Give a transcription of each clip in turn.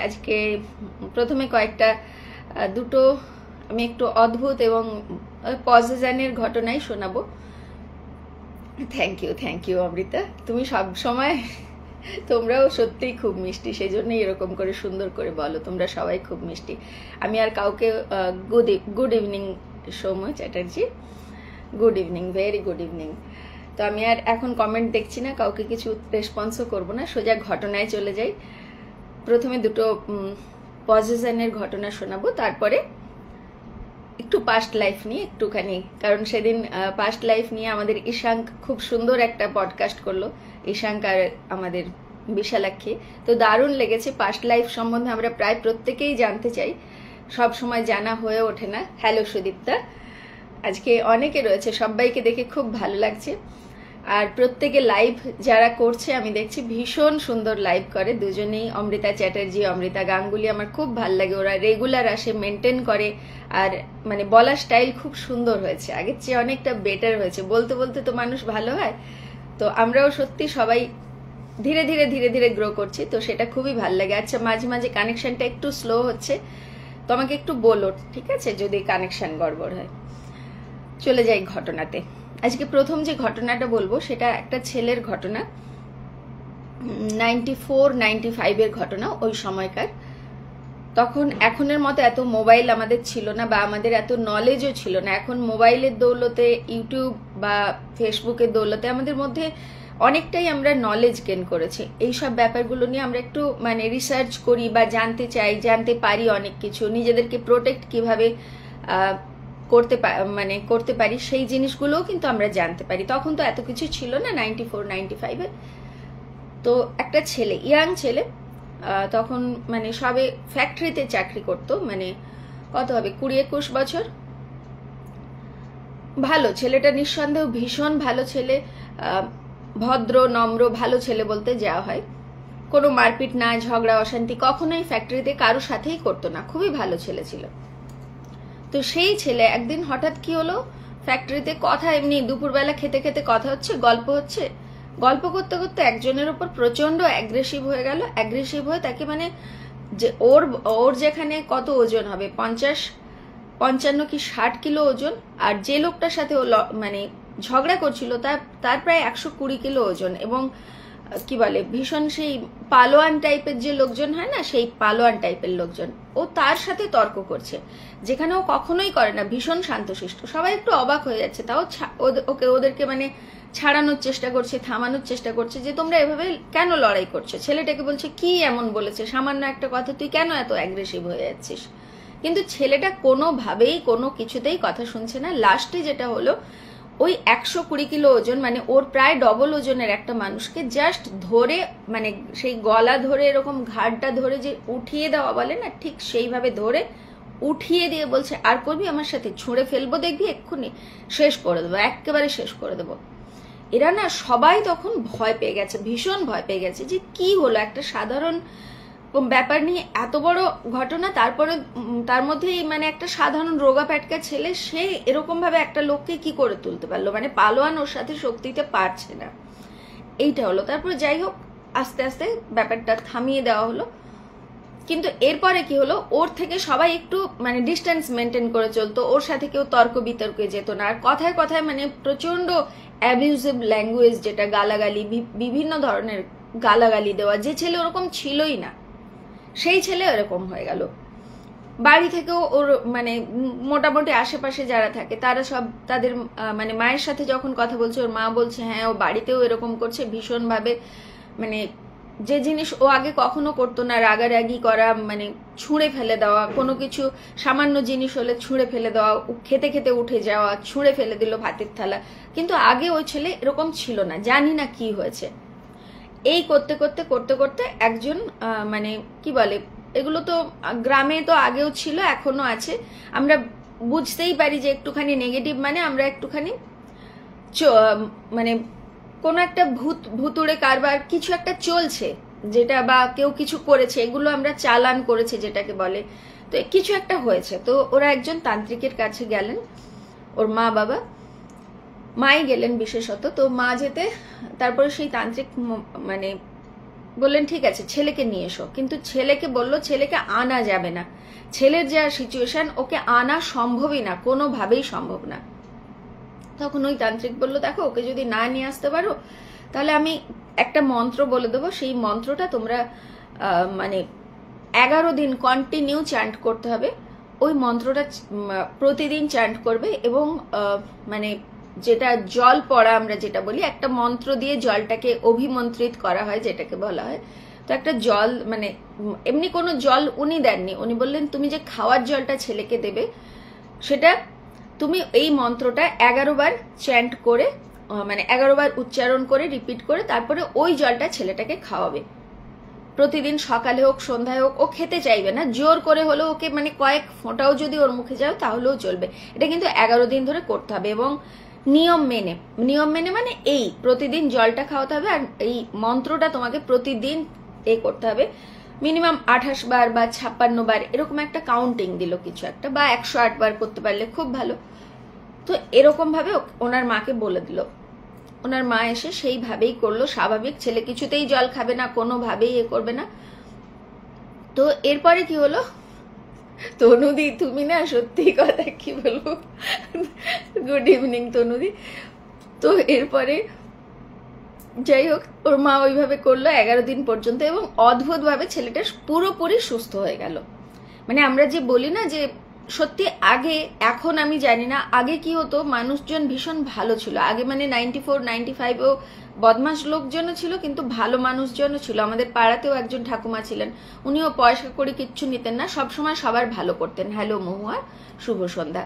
আজকে প্রথমে কয়েকটা দুটো আমি একটু অদ্ভুত এবং পজিশনের ঘটনাই শোনাবো। থ্যাংক ইউ অমৃতা, তুমি সব সময়, তোমরাও সত্যিই খুব মিষ্টি, সেই জন্যই এরকম করে সুন্দর করে বলো, তোমরা সবাই খুব মিষ্টি। আমি আর কাউকে good evening Soumya Chatterjee, good evening, very good evening. তো আমি আর এখন কমেন্ট দেখছি না, কাউকে কিছু রেসপন্সও করবো না, সোজা ঘটনায় চলে যাই। প্রথমে দুটো পজিশনের ঘটনা শোনাবো, তারপরে একটু পাস্ট লাইফ নিয়ে একটুখানি, কারণ সেদিন পাস্ট লাইফ নিয়ে আমাদের ঈশাঙ্ক খুব সুন্দর একটা পডকাস্ট করলো, ঈশাঙ্ক আর আমাদের বিশালাক্ষী। তো দারুণ লেগেছে। পাস্ট লাইফ সম্বন্ধে আমরা প্রায় প্রত্যেকেই জানতে চাই, সব সময় জানা হয়ে ওঠে না। হ্যালো সুদীপ্তা, আজকে অনেকে রয়েছে, সবাইকে দেখে খুব ভালো লাগছে। আর প্রত্যেকে লাইভ যারা করছে আমি দেখছি ভীষণ সুন্দর লাইভ করে দুজনেই, অমৃতা চ্যাটার্জি, অমৃতা গাঙ্গুলি, আমার খুব ভাল লাগে। ওরা রেগুলার আসে, মেনটেন করে, আর মানে বলার স্টাইল খুব সুন্দর হয়েছে, আগের চেয়ে অনেকটা বেটার হয়েছে। বলতে বলতে তো মানুষ ভালো হয়, তো আমরাও সত্যি সবাই ধীরে ধীরে ধীরে ধীরে গ্রো করছি, তো সেটা খুবই ভাল লাগে। আচ্ছা, মাঝে মাঝে কানেকশনটা একটু স্লো হচ্ছে, তো আমাকে একটু বলো, ঠিক আছে, যদি কানেকশন গড়বড় হয়। চলে যাই ঘটনাতে। আজকে প্রথম যে ঘটনাটা বলবো সেটা একটা ছেলের ঘটনা, 94-95 ঘটনা। ওই সময়কার, তখন এখনের মতো এত মোবাইল আমাদের ছিল না, বা আমাদের এত নলেজও ছিল না। এখন মোবাইলের দৌলতে, ইউটিউব বা ফেসবুকের দৌলতে আমাদের মধ্যে অনেকটাই আমরা নলেজ গেন করেছি। এইসব ব্যাপারগুলো নিয়ে আমরা একটু মানে রিসার্চ করি বা জানতে চাই, জানতে পারি অনেক কিছু। নিজেদেরকে প্রোটেক্ট কিভাবে করতে পারি, সেই জিনিসগুলোও কিন্তু আমরা জানতে পারি। তখন তো এত কিছু ছিল না 94-95-এ। তো একটা ছেলে, ইয়াং ছেলে, তখন মানে সবে ফ্যাক্টরিতে চাকরি করতো, মানে কত হবে, 20-21 বছর। ভালো ছেলেটা, নিঃসন্দেহ ভীষণ ভালো ছেলে, ভদ্র নম্র ভালো ছেলে বলতে যাওয়া হয়। কোনো মারপিট না, ঝগড়া অশান্তি কখনোই ফ্যাক্টরিতে কারোর সাথেই করতো না, খুবই ভালো ছেলে ছিল। তো সেই ছেলে একদিন হঠাৎ কি হলো, ফ্যাক্টরিতে কথা, এমনি দুপুরবেলা খেতে খেতে কথা হচ্ছে, গল্প হচ্ছে, গল্প করতে করতে একজনের উপর প্রচন্ড অ্যাগ্রেসিভ হয়ে গেল। অ্যাগ্রেসিভ হয়ে তাকে মানে যে ওর যেখানে কত ওজন হবে, 50-55 কি 60 কিলো ওজন, আর যে লোকটার সাথে ও মানে ঝগড়া করছিল তার প্রায় 120 কিলো ওজন, এবং কি বলে ভীষণ সেই পালোয়ান টাইপের যে লোকজন হয় না, সেই পালোয়ান টাইপের লোকজন। ও তার সাথে তর্ক করছে, যেখানে ও কখনোই করে না, ভীষণ শান্তশিষ্ট। সবাই একটু অবাক হয়ে যাচ্ছে, তাও ওদেরকে মানে ছাড়ানোর চেষ্টা করছে, থামানোর চেষ্টা করছে, যে তোমরা এভাবে কেন লড়াই করছো। ছেলেটাকে বলছে কি এমন বলেছে, সামান্য একটা কথা, তুই কেন এত অ্যাগ্রেসিভ হয়ে যাচ্ছিস। কিন্তু ছেলেটা কোনোভাবেই কোনো কিছুতেই কথা শুনছে না। লাস্টে যেটা হলো, ওই 120 কিলো ওজন, মানে ওর প্রায় ডবল ওজনের একটা মানুষকে জাস্ট ধরে, মানে সেই গলা ধরে, এরকম ঘাড়টা ধরে যে উঠিয়ে দেওয়া বলে না, ঠিক সেইভাবে ধরে উঠিয়ে দিয়ে বলছে, আর করবি আমার সাথে, ছুঁড়ে ফেলবো, দেখবি এক্ষুনি শেষ করে দেবো, একেবারে শেষ করে দেবো। এরা না সবাই তখন ভয় পেয়ে গেছে, ভীষণ ভয় পেয়ে গেছে, যে কি হলো, একটা সাধারণ ব্যাপার নিয়ে এত বড় ঘটনা, তারপরে তার মধ্যেই মানে একটা সাধারণ রোগা প্যাটকা ছেলে, সে এরকম ভাবে একটা লোককে কি করে তুলতে পারলো, মানে পালোয়ান ওর সাথে শক্তিতে পারছে না। এইটা হলো। তারপরে যাই হোক, আস্তে আস্তে ব্যাপারটা থামিয়ে দেওয়া হলো। কিন্তু এরপরে কি হলো, ওর থেকে সবাই একটু মানে ডিস্টেন্স মেনটেন করে চলতো, ওর সাথে কেউ তর্ক বিতর্কে যেত না। আর কথায় কথায় মানে প্রচন্ড অ্যাবিউজিভ ল্যাঙ্গুয়েজ, যেটা গালাগালি, বিভিন্ন ধরনের গালাগালি দেওয়া। যে ছেলে ওরকম ছিলই না, সেই ছেলে এরকম হয়ে গেল। বাড়ি থেকেও ওর মানে মোটামুটি আশেপাশে যারা থাকে তারা সব তাদের মানে মায়ের সাথে যখন কথা বলছে, ওর মা বলছে হ্যাঁ ও বাড়িতেও এরকম করছে, ভীষণভাবে মানে যে জিনিস ও আগে কখনো করতো না, রাগারাগি করা, মানে ছুঁড়ে ফেলে দেওয়া, কোনো কিছু সামান্য জিনিস হলে ছুঁড়ে ফেলে দেওয়া, খেতে খেতে উঠে যাওয়া, ছুঁড়ে ফেলে দিল ভাতের থালা। কিন্তু আগে ওই ছেলে এরকম ছিল না, জানি না কি হয়েছে। এই করতে করতে করতে করতে একজন মানে কি বলে, এগুলো তো গ্রামে তো আগেও ছিল, এখনো আছে, আমরা বুঝতেই পারি যে একটুখানি নেগেটিভ মানে আমরা একটুখানি মানে কোনো একটা ভুতুড়ে কারবার কিছু একটা চলছে, যেটা বা কেউ কিছু করেছে, এগুলো আমরা চালান করেছে যেটাকে বলে, তো কিছু একটা হয়েছে। তো ওরা একজন তান্ত্রিকের কাছে গেলেন, ওর মা বাবা, মাই গেলেন বিশেষত। তো মা যেতে, তারপরে সেই তান্ত্রিক মানে বললেন ঠিক আছে ছেলেকে নিয়ে এসো, কিন্তু ছেলেকে বললো ছেলেকে আনা যাবে না, ছেলের যা সিচুয়েশন ওকে আনা সম্ভবই না, কোনোভাবেই সম্ভব না। তখন ওই তান্ত্রিক বললো দেখো ওকে যদি না নিয়ে আসতে পারো তাহলে আমি একটা মন্ত্র বলে দেবো, সেই মন্ত্রটা তোমরা মানে 11 দিন কন্টিনিউ চ্যান্ট করতে হবে। ওই মন্ত্রটা প্রতিদিন চ্যান্ট করবে এবং মানে যেটা জল পড়া আমরা যেটা বলি, একটা মন্ত্র দিয়ে জলটাকে অভিমন্ত্রিত করা হয় যেটাকে বলা হয়। তো একটা জল মানে এমনি কোনো জল উনি দেননি, উনি বললেন তুমি যে খাওয়ার জলটা ছেলেকে দেবে সেটা তুমি এই মন্ত্রটা 11 বার চ্যান্ট করে মানে 11 বার উচ্চারণ করে রিপিট করে তারপরে ওই জলটা ছেলেটাকে খাওয়াবে প্রতিদিন, সকালে হোক সন্ধ্যায় হোক। ও খেতে চাইবে না, জোর করে হলেও ওকে মানে কয়েক ফোঁটাও যদি ওর মুখে যাও তাহলেও চলবে। এটা কিন্তু 11 দিন ধরে করতে হবে এবং নিয়ম মেনে মানে এই প্রতিদিন জলটা খাওয়াতে হবে আর এই মন্ত্রটা তোমাকে প্রতিদিন করতে হবে। মিনিমাম 28 বার বা 56 বার এরকম একটা কাউন্টিং দিল কিছু একটা, বা 108 বার করতে পারলে খুব ভালো। তো এরকম ভাবে ওনার মাকে বলে দিল, ওনার মা এসে সেইভাবেই করলো স্বাভাবিক। ছেলে কিছুতেই জল খাবে না, কোনোভাবেই করবে না। তো এরপরে কি হলো, তনুদি তুমি না সত্যি কথা কি বলবো, গুড ইভিনিং তনুদি। তো এরপরে যাই হোক ওর মা ওইভাবে করলো 11 দিন পর্যন্ত এবং অদ্ভুত ভাবে ছেলেটা পুরোপুরি সুস্থ হয়ে গেল। মানে আমরা যে বলি না যে সত্যি আগে, এখন আমি জানি না আগে কি হতো, মানুষজন ভীষণ ভালো ছিল আগে, মানে 94 95-এও বদমাস লোকজনও ছিল কিন্তু ভালো মানুষজনও ছিল। আমাদের পাড়াতেও একজন ঠাকুমা ছিলেন, উনিও পয়সা করে কিচ্ছু নিতেন না, সবসময় সবার ভালো করতেন। হ্যালো মহুয়া, শুভ সন্ধ্যা।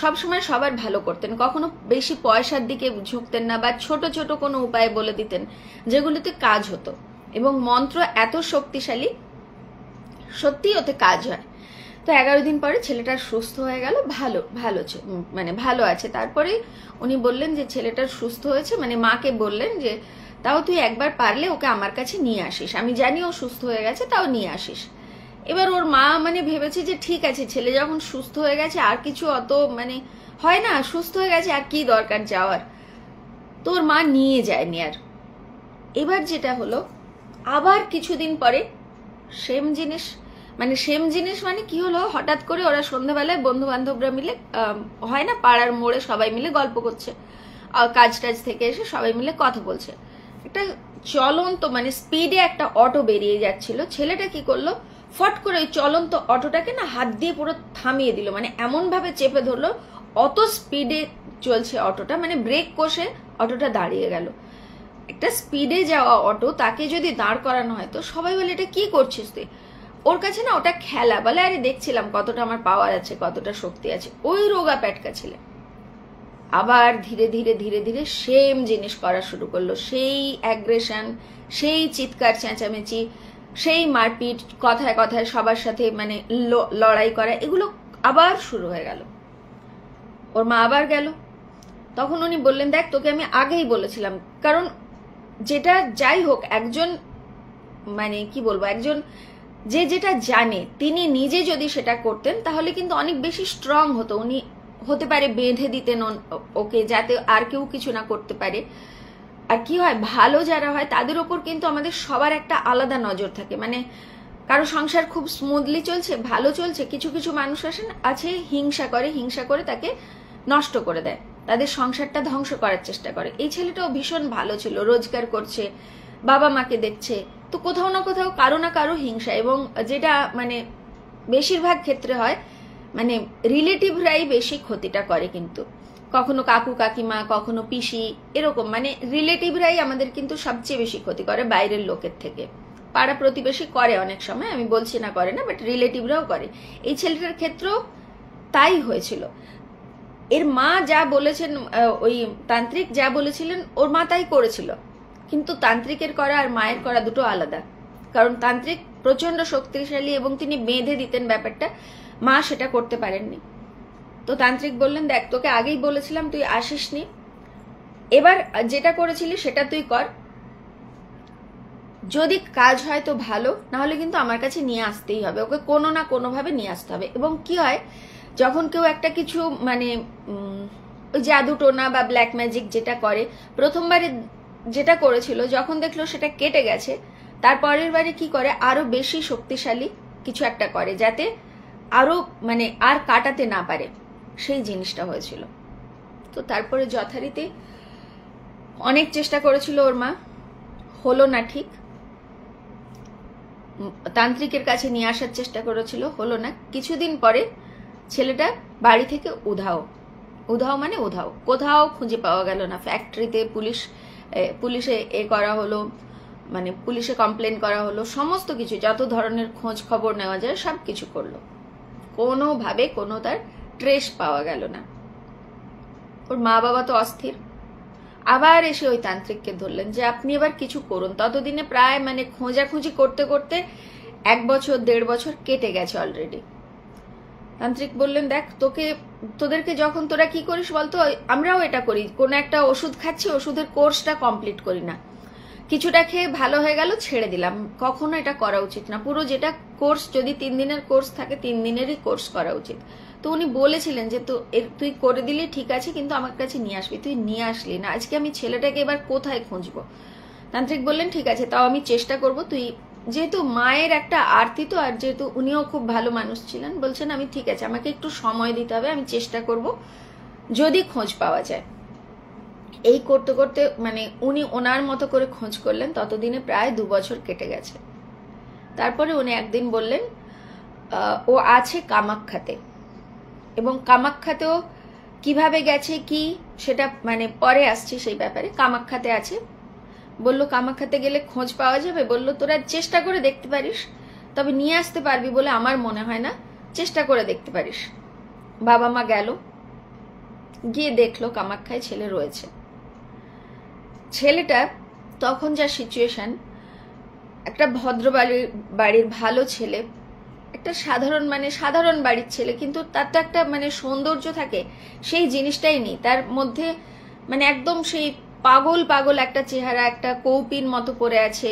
সবসময় সবার ভালো করতেন, কখনো বেশি পয়সার দিকে ঝুঁকতেন না বা ছোট ছোট কোনো উপায় বলে দিতেন যেগুলিতে কাজ হতো। এবং মন্ত্র এত শক্তিশালী, সত্যি ওতে কাজ হয়। তো 11 দিন পরে ছেলেটার সুস্থ হয়ে গেল, মানে ভালো আছে। তারপরে উনি বললেন যে ছেলেটার সুস্থ হয়েছে, মানে মাকে বললেন যে তাও তুই একবার পারলে ওকে আমার কাছে নিয়ে আসিস, আমি জানি ও সুস্থ হয়ে গেছে, তাও নিয়ে আসিস। এবার ওর মা মানে ভেবেছে যে ঠিক আছে ছেলে যখন সুস্থ হয়ে গেছে আর কিছু অত মানে হয় না, সুস্থ হয়ে গেছে আর কি দরকার যাওয়ার। তো ওর মা নিয়ে যায়নি আর। এবার যেটা হলো আবার কিছুদিন পরে সেম জিনিস, মানে কি হলো, হঠাৎ করে ওরা সন্ধ্যাবেলায় বন্ধু বান্ধবরা মিলে হয় না পাড়ার মোড়ে সবাই মিলে গল্প করছে, কাজ টাজ থেকে এসে সবাই মিলে কথা বলছে। একটা চলন্ত মানে স্পিডে একটা অটো বেরিয়ে যাচ্ছিল, ছেলেটা কি করলো ফট করে ওই চলন্ত অটোটাকে না হাত দিয়ে পুরো থামিয়ে দিল, মানে এমন ভাবে চেপে ধরলো, অত স্পিডে চলছে অটোটা, মানে ব্রেক কষে অটোটা দাঁড়িয়ে গেল। একটা স্পিডে যাওয়া অটো তাকে যদি দাঁড় করানো হয় তো সবাই বলে এটা কি করছিস তুই, ওর কাছে না ওটা খেলা, বলে আরে দেখছিলাম কতটা আমার পাওয়ার আছে, কতটা শক্তি আছে। ওই রোগা প্যাটকা ছেলে আবার ধীরে ধীরে ধীরে ধীরে সেম জিনিস করা শুরু করলো, সেই অ্যাগ্রেশন, সেই চিৎকার চেঁচামেচি, সেই মারপিট, কথায় কথায় সবার সাথে মানে লড়াই করা, এগুলো আবার শুরু হয়ে গেল। ওর মা আবার গেল, তখন উনি বললেন দেখ তোকে আমি আগেই বলেছিলাম, কারণ যেটা যাই হোক একজন মানে কি বলবো, একজন যে যেটা জানে তিনি নিজে যদি সেটা করতেন তাহলে কিন্তু অনেক বেশি স্ট্রং হতো। উনি হতে পারে বেঁধে দিতেন ওকে যাতে আর কেউ কিছু না করতে পারে। আর কি হয়, ভালো যারা হয় তাদের ওপর কিন্তু আমাদের সবার একটা আলাদা নজর থাকে, মানে কারো সংসার খুব স্মুথলি চলছে, ভালো চলছে, কিছু কিছু মানুষ আছে হিংসা করে তাকে নষ্ট করে দেয়, তাদের সংসারটা ধ্বংস করার চেষ্টা করে। এই ছেলেটাও ভীষণ ভালো ছিল, রোজগার করছে, বাবা মাকে দেখছে, তো কোথাও না কোথাও কারো না কারো হিংসা, এবং যেটা মানে বেশিরভাগ ক্ষেত্রে হয় মানে রিলেটিভরাই বেশি ক্ষতিটা করে, কিন্তু কখনো কাকু কাকিমা, কখনো পিসি, এরকম মানে রিলেটিভরাই আমাদের কিন্তু সবচেয়ে বেশি ক্ষতি করে বাইরের লোকের থেকে। পাড়া প্রতিবেশী করে অনেক সময়, আমি বলছি না করে না, বাট রিলেটিভরাও করে। এই ছেলেটার ক্ষেত্রেও তাই হয়েছিল। এর মা যা বলেছেন, ওই তান্ত্রিক যা বলেছিলেন ওর মা তাই করেছিল, কিন্তু তান্ত্রিকের করা আর মায়ের করা দুটো আলাদা। কারণ তান্ত্রিক প্রচন্ড শক্তিশালী এবং তিনি বেঁধে দিতেন ব্যাপারটা, মা সেটা করতে পারেননি। তো তান্ত্রিক বললেন দেখ তোকে আগেই বলেছিলাম তুই আসিসনি, এবার যেটা করেছিলি সেটা তুই কর, যদি কাজ হয় তো ভালো, না হলে কিন্তু আমার কাছে নিয়ে আসতেই হবে, ওকে কোনো না কোনো ভাবে নিয়ে আসতে হবে। এবং কি হয়, যখন কেউ একটা কিছু মানে ওই জাদু টোনা বা ব্ল্যাক ম্যাজিক যেটা করে, প্রথমবারে যেটা করেছিল যখন দেখলো সেটা কেটে গেছে তারপরের বারে কি করে, আরো বেশি শক্তিশালী কিছু একটা করে যাতে আরো মানে আর কাটাতে না পারে, সেই জিনিসটা হয়েছিল। তো তারপরে যথারীতি অনেক চেষ্টা করেছিল ওর মা, হলো না ঠিক। তান্ত্রিকের কাছে নিয়ে আসার চেষ্টা করেছিল, হলো না। কিছুদিন পরে ছেলেটা বাড়ি থেকে উধাও, উধাও মানে উধাও, কোথাও খুঁজে পাওয়া গেল না। ফ্যাক্টরিতে পুলিশে করা হলো, মানে পুলিশে কমপ্লেন করা হলো, সমস্ত কিছু যত ধরনের খোঁজ খবর নেওয়া যায় সব কিছু করলো, কোনোভাবে কোনো তার ট্রেস পাওয়া গেল না। ওর মা বাবা তো অস্থির, আবার এসে ওই তান্ত্রিককে ধরলেন যে আপনি এবার কিছু করুন। ততদিনে প্রায় মানে খোঁজাখুঁজি করতে করতে 1 বছর 1.5 বছর কেটে গেছে অলরেডি। তান্ত্রিক বললেন দেখ, তোদেরকে যখন তোরা কি করিস বলতো, আমরাও এটা করি, কোনো একটা ওষুধ খাচ্ছি, ওষুধের কোর্সটা কমপ্লিট করি না, কিছুটা খেয়ে ভালো হয়ে গেল ছেড়ে দিলাম, কখনো এটা করা উচিত না। পুরো যেটা কোর্স, যদি 3 দিনের কোর্স থাকে 3 দিনেরই কোর্স করা উচিত। তো উনি বলেছিলেন যে তুই করে দিলি ঠিক আছে, কিন্তু আমার কাছে নিয়ে আসবি, তুই নিয়ে আসলি না, আজকে আমি ছেলেটাকে এবার কোথায় খুঁজবো। তান্ত্রিক বললেন ঠিক আছে, তাও আমি চেষ্টা করব। তুই যেহেতু মায়ের একটা আরতি, তো আর যেহেতু উনিও খুব ভালো মানুষ ছিলেন, বলছেন আমি ঠিক আছে, আমাকে একটু সময় দিতে হবে, আমি চেষ্টা করব যদি খোঁজ পাওয়া যায়। এই করতে করতে মানে উনি ওনার মতো করে খোঁজ করলেন, ততদিনে প্রায় 2 বছর কেটে গেছে। তারপরে উনি একদিন বললেন ও আছে কামাখ্যাতে, এবং কামাখ্যাতেও কিভাবে গেছে কি সেটা মানে পরে আসছে সেই ব্যাপারে। কামাখ্যাতে আছে, বললো কামাখ্যাতে গেলে খোঁজ পাওয়া যাবে। বললো তোরা চেষ্টা করে দেখতে পারিস, তবে নিয়ে আসতে পারবি বলে আমার মনে হয় না, চেষ্টা করে দেখতে পারিস। বাবা মা গেল, গিয়ে দেখলো কামাখ্যায় ছেলে রয়েছে। ছেলেটা তখন যা সিচুয়েশন, একটা ভদ্র বাড়ির ভালো ছেলে, একটা সাধারণ বাড়ির ছেলে, কিন্তু তার তো একটা মানে সৌন্দর্য থাকে, সেই জিনিসটাই নেই তার মধ্যে। মানে একদম সেই পাগল পাগল একটা চেহারা, একটা কৌপিন মতো পড়ে আছে,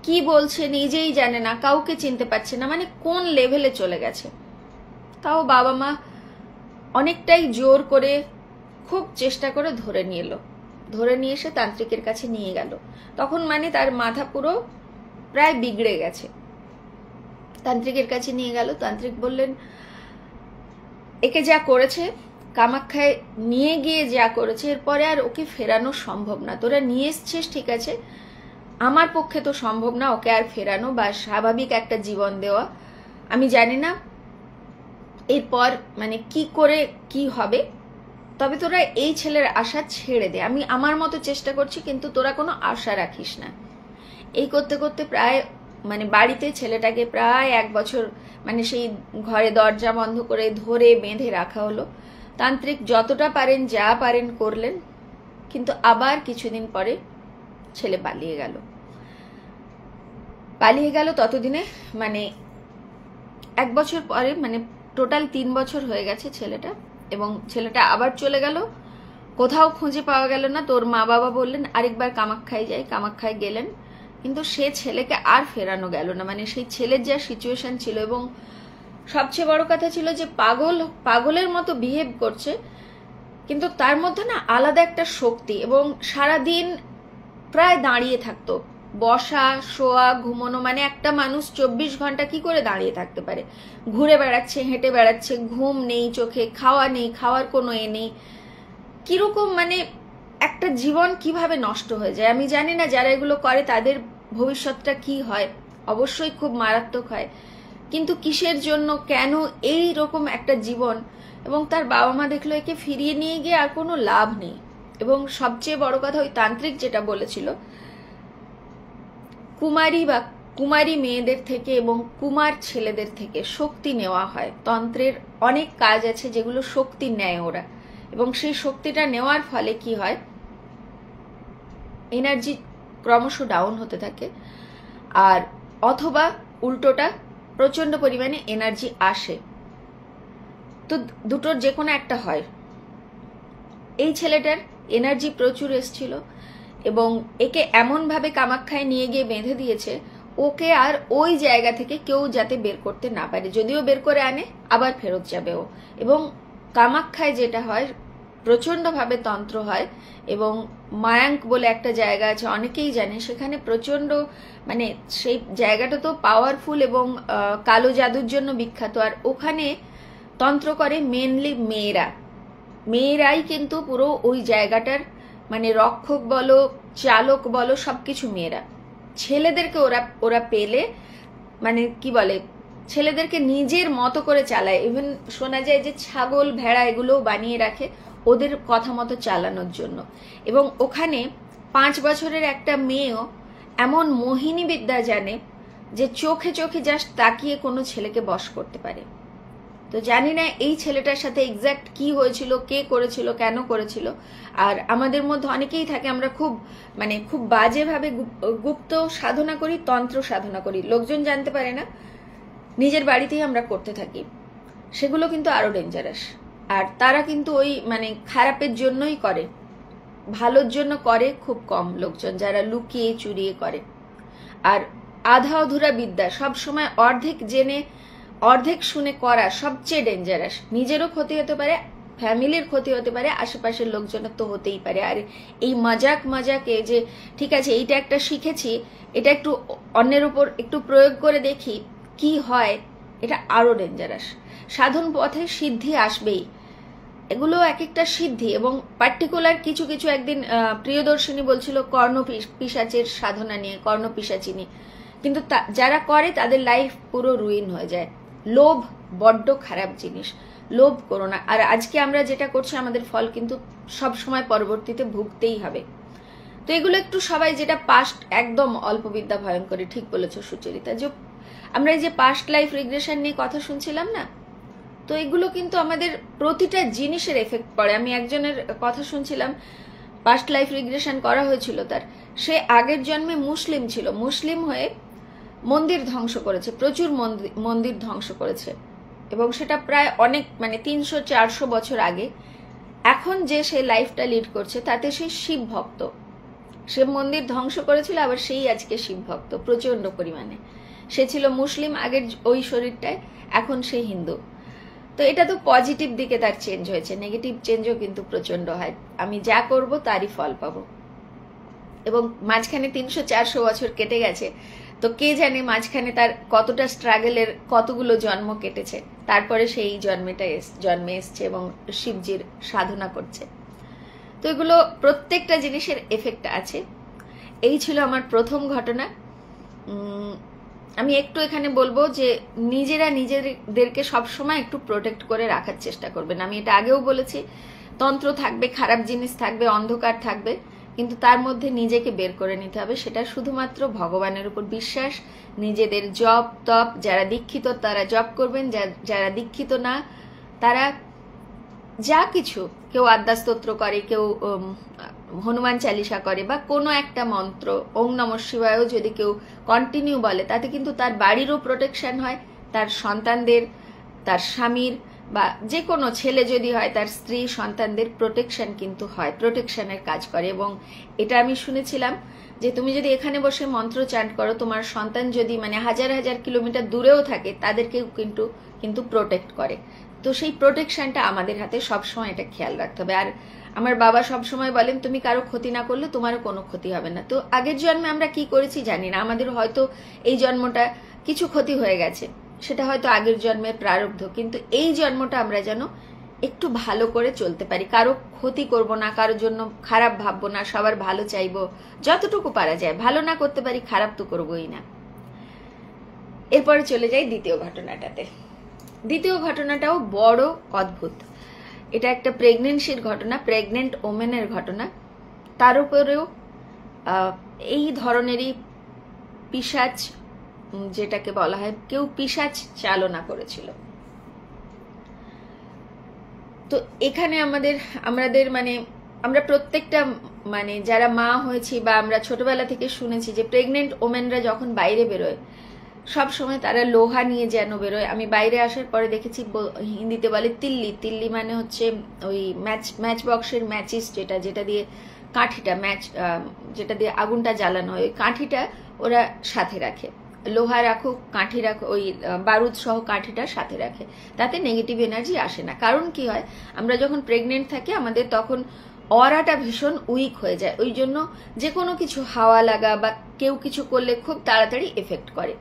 কি বলছে নিজেই জানে না, কাউকে চিনতে পারছে না, মানে কোন লেভেলে চলে গেছে। তাও বাবা মা অনেকটাই জোর করে খুব চেষ্টা করে ধরে নিয়ে এলো, ধরে নিয়ে এসে তান্ত্রিকের কাছে নিয়ে গেল। তখন মানে তার মাথা পুরো প্রায় বিগড়ে গেছে। তান্ত্রিকের কাছে নিয়ে গেল, তান্ত্রিক বললেন একে যা করেছে, কামাখ্যায় নিয়ে গিয়ে যা করেছে, এরপরে আর ওকে ফেরানো সম্ভব না। তোরা নিয়ে এসছিস ঠিক আছে, আমার পক্ষে তো সম্ভব না ওকে আর ফেরানো বা স্বাভাবিক একটা জীবন দেওয়া। আমি জানি না এরপর মানে কি করে কি হবে, তবে তোরা এই ছেলের আশা ছেড়ে দে, আমি আমার মতো চেষ্টা করছি, কিন্তু তোরা কোনো আশা রাখিস না। এই করতে করতে প্রায় মানে বাড়িতে ছেলেটাকে প্রায় 1 বছর মানে সেই ঘরে দরজা বন্ধ করে ধরে বেঁধে রাখা হলো। তান্ত্রিক যতটা পারেন যা পারেন করলেন, কিন্তু আবার কিছুদিন পরে ছেলে পালিয়ে গেল। ততদিনে মানে 1 বছর পরে মানে টোটাল 3 বছর হয়ে গেছে ছেলেটা, এবং ছেলেটা আবার চলে গেল, কোথাও খুঁজে পাওয়া গেল না। তোর মা বাবা বললেন আরেকবার কামাখ্যায় যাই, কামাখ্যায় গেলেন, কিন্তু সে ছেলেকে আর ফেরানো গেল না। মানে সেই ছেলের যা সিচুয়েশন ছিল, এবং সবচেয়ে বড় কথা ছিল যে পাগলের মতো বিহেভ করছে, কিন্তু তার মধ্যে না আলাদা একটা শক্তি, এবং সারাদিন প্রায় দাঁড়িয়ে থাকতো, বসা শোয়া ঘুমানো, মানে একটা মানুষ 24 ঘন্টা কি করে দাঁড়িয়ে থাকতে পারে, ঘুরে বেড়াচ্ছে, হেঁটে বেড়াচ্ছে, ঘুম নেই চোখে, খাওয়া নেই, খাওয়ার কোনো নেই, কিরকম মানে একটা জীবন কিভাবে নষ্ট হয়ে যায়। আমি জানি না যারা এগুলো করে তাদের ভবিষ্যৎটা কি হয়, অবশ্যই খুব মারাত্মক হয়, কিন্তু কিসের জন্য, কেন এই রকম একটা জীবন। এবং তার বাবা মা দেখলো একে ফিরিয়ে নিয়ে গিয়ে আর কোনো লাভ নেই। এবং সবচেয়ে বড় কথা, ওই তান্ত্রিক যেটা বলেছিল, কুমারী মেয়েদের থেকে এবং কুমার ছেলেদের থেকে শক্তি নেওয়া হয়। তন্ত্রের অনেক কাজ আছে যেগুলো শক্তি নেয় ওরা, এবং সেই শক্তিটা নেওয়ার ফলে কি হয়, এনার্জি ক্রমশ ডাউন হতে থাকে, আর অথবা উল্টোটা প্রচন্ড পরিমাণে এনার্জি আসে। তো দুটোর যে কোনো একটা হয়। এই ছেলেটার এনার্জি প্রচুর এসছিল, এবং একে এমনভাবে কামাখ্যায় নিয়ে গিয়ে বেঁধে দিয়েছে, ওকে আর ওই জায়গা থেকে কেউ যাতে বের করতে না পারে। যদিও বের করে আনে, আবার ফেরত যাবে ও। এবং কামাখ্যায় যেটা হয়, প্রচণ্ডভাবে তন্ত্র হয়। এবং মায়াঙ্ক বলে একটা জায়গা আছে, অনেকেই জানে, সেখানে প্রচণ্ড মানে সেই জায়গাটা তো পাওয়ারফুল এবং কালো জাদুর জন্য বিখ্যাত। আর ওখানে তন্ত্র করে মেনলি মেয়েরাই কিন্তু পুরো ওই জায়গাটার মানে রক্ষক বলো, চালক বলো, সবকিছু মেয়েরা। ছেলেদেরকে ওরা পেলে মানে কি বলে, ছেলেদেরকে নিজের মতো করে চালায়। ইভেন শোনা যায় যে ছাগল ভেড়া এগুলোও বানিয়ে রাখে ওদের কথা মতো চালানোর জন্য। এবং ওখানে 5 বছরের একটা মেয়েও এমন মোহিনী বিদ্যা জানে যে চোখে চোখে জাস্ট তাকিয়ে কোনো ছেলেকে বশ করতে পারে। তো জানি না এই ছেলেটার সাথে এক্স্যাক্ট কি হয়েছিল, কে করেছিল, কেন করেছিল। আর আমাদের মধ্যে অনেকেই থাকে আমরা খুব বাজেভাবে গুপ্ত সাধনা করি, তন্ত্র সাধনা করি, লোকজন জানতে পারে না, নিজের বাড়িতেই আমরা করতে থাকি। সেগুলো কিন্তু আরো ডেঞ্জারাস। আর তারা কিন্তু ওই মানে খারাপের জন্যই করে, ভালোর জন্য করে খুব কম লোকজন, যারা লুকিয়ে চুরিয়ে করে। আর আধা অধুরা বিদ্যা সবসময় অর্ধেক জেনে অর্ধেক শুনে করা সবচেয়ে ডেঞ্জারাস। নিজেরও ক্ষতি হতে পারে, ফ্যামিলির ক্ষতি হতে পারে, আশেপাশের লোকজনের তো হতেই পারে। আর এই মজাকে যে ঠিক আছে এইটা একটা শিখেছি, এটা একটু অন্যের উপর একটু প্রয়োগ করে দেখি কি হয়, এটা আরো ডেঞ্জারাস। সাধন পথে সিদ্ধি আসবেই, এগুলো এক একটা সিদ্ধি। এবং পার্টিকুলার কিছু কিছু একদিন প্রিয়দর্শিনী বলছিল কর্ণ পিশাচের সাধনা নিয়ে, কর্ণ পিশাচিনী, কিন্তু যারা করে তাদের লাইফ পুরো রুইন হয়ে যায়। লোভ বড্ড খারাপ জিনিস, লোভ করো না। আর আজকে আমরা যেটা করছি আমাদের ফল কিন্তু সব সময় পরবর্তীতে ভুগতেই হবে। তো এগুলো একটু সবাই, যেটা পাস্ট, একদম অল্প বিদ্যা ভয়ঙ্করী, ঠিক বলেছো সুচরিতা, যে আমরা এই যে পাস্ট লাইফ রিগ্রেশন নিয়ে কথা শুনছিলাম না, তো এগুলো কিন্তু আমাদের প্রতিটা জিনিসের এফেক্ট পড়ে। আমি একজনের কথা শুনছিলাম, পাস্ট লাইফ রিগ্রেশন করা হয়েছিল তার, সে আগের জন্মে মুসলিম ছিল, মুসলিম হয়ে মন্দির ধ্বংস করেছে, প্রচুর মন্দির ধ্বংস করেছে, এবং সেটা প্রায় অনেক মানে 300-400 বছর আগে। এখন যে সে লাইফটা লিড করছে তাতে সে শিব ভক্ত, সে মন্দির ধ্বংস করেছিল আবার সেই আজকে শিব ভক্ত প্রচন্ড পরিমাণে। সে ছিল মুসলিম আগের ওই শরীরটায়, এখন সে হিন্দু। তো এটা তো পজিটিভ দিকে তার চেঞ্জ হয়েছে, নেগেটিভ চেঞ্জও কিন্তু প্রচন্ড হয়। আমি যা করব তারই ফল পাবো। এবং মাঝখানে 300-400 বছর কেটে গেছে, তো কে জানে মাঝখানে তার কতটা স্ট্রাগলের কতগুলো জন্ম কেটেছে, তারপরে সেই জন্মে এসছে এবং শিবজির সাধনা করছে। তো এগুলো প্রত্যেকটা জিনিসের এফেক্ট আছে। এই ছিল আমার প্রথম ঘটনা। আমি একটু এখানে বলবো যে নিজেরা নিজেদেরকে সবসময় একটু প্রোটেক্ট করে রাখার চেষ্টা করবেন। আমি এটা আগেও বলেছি, তন্ত্র থাকবে, খারাপ জিনিস থাকবে, অন্ধকার থাকবে, কিন্তু তার মধ্যে নিজেকে বের করে নিতে হবে। সেটা শুধুমাত্র ভগবানের উপর বিশ্বাস, নিজেদের জপ তপ, যারা দীক্ষিত তারা জপ করবেন, যারা দীক্ষিত না তারা যা কিছু, কেউ আদ্যাস্তোত্র করে, কেউ হনুমান চালিসা করে, বা কোনো একটা মন্ত্র, ওং নমঃ শিবায়ও যদি কেউ কন্টিনিউ বলে, তাতে কিন্তু তার বাড়িরও প্রোটেকশন হয়, তার সন্তানদের, তার স্বামীর, বা যে কোনো ছেলে যদি হয় তার স্ত্রী সন্তানদের প্রোটেকশন কিন্তু হয়, প্রোটেকশনের কাজ করে। এবং এটা আমি শুনেছিলাম যে তুমি যদি এখানে বসে মন্ত্র চান্ট করো, তোমার সন্তান যদি মানে হাজার হাজার কিলোমিটার দূরেও থাকে তাদেরকেও কিন্তু প্রোটেক্ট করে। তো সেই প্রোটেকশনটা আমাদের হাতে, সবসময় এটা খেয়াল রাখতে হবে। আর আমার বাবা সবসময় বলেন তুমি কারো ক্ষতি না করলে তোমারও কোনো ক্ষতি হবে না। তো আগের জন্মে আমরা কি করেছি জানি না, আমাদের হয়তো এই জন্মটা কিছু ক্ষতি হয়ে গেছে, সেটা হয়তো আগের জন্মের প্রারব্ধ, কিন্তু এই জন্মটা আমরা যেন একটু ভালো করে চলতে পারি, কারো ক্ষতি করব না, কারোর জন্য খারাপ ভাববো না, সবার ভালো চাইবো, যতটুকু পারা যায়। ভালো না করতে পারি, খারাপ তো করবোই না। এরপরে চলে যাই দ্বিতীয় ঘটনাটাতে। দ্বিতীয় ঘটনাটাও বড় অদ্ভুত। এটা একটা প্রেগনেন্সির ঘটনা, প্রেগনেন্ট ওমেনের ঘটনা। তার উপরেও এই ধরনেরই পিশাচ, যেটাকে বলা হয়, কেউ পিশাচ চালনা করেছিল। তো এখানে আমাদের মানে আমরা প্রত্যেকটা মানে যারা মা হয়েছি বা আমরা ছোটবেলা থেকে শুনেছি যে প্রেগনেন্ট ওমেনরা যখন বাইরে বেরোয় সব সময় তারা লোহা নিয়ে যেন বেরোয়। আমি বাইরে আসার পরে দেখেছি হিন্দিতে বলে তিল্লি, তিল্লি মানে হচ্ছে ওই ম্যাচ বক্সের ম্যাচিস, যেটা দিয়ে কাঠিটা যেটা দিয়ে আগুনটা জ্বালানো হয়, ওই কাঠিটা ওরা সাথে রাখে। লোহা রাখো, কাঠি রাখো, ওই বারুদ সহ কাঠিটা সাথে রাখে, তাতে নেগেটিভ এনার্জি আসে না। কারণ কি হয়, আমরা যখন প্রেগনেন্ট থাকি আমাদের তখন অরাটা ভীষণ উইক হয়ে যায়, ওই জন্য যে কোনো কিছু হাওয়া লাগা বা কেউ কিছু করলে খুব তাড়াতাড়ি এফেক্ট করে।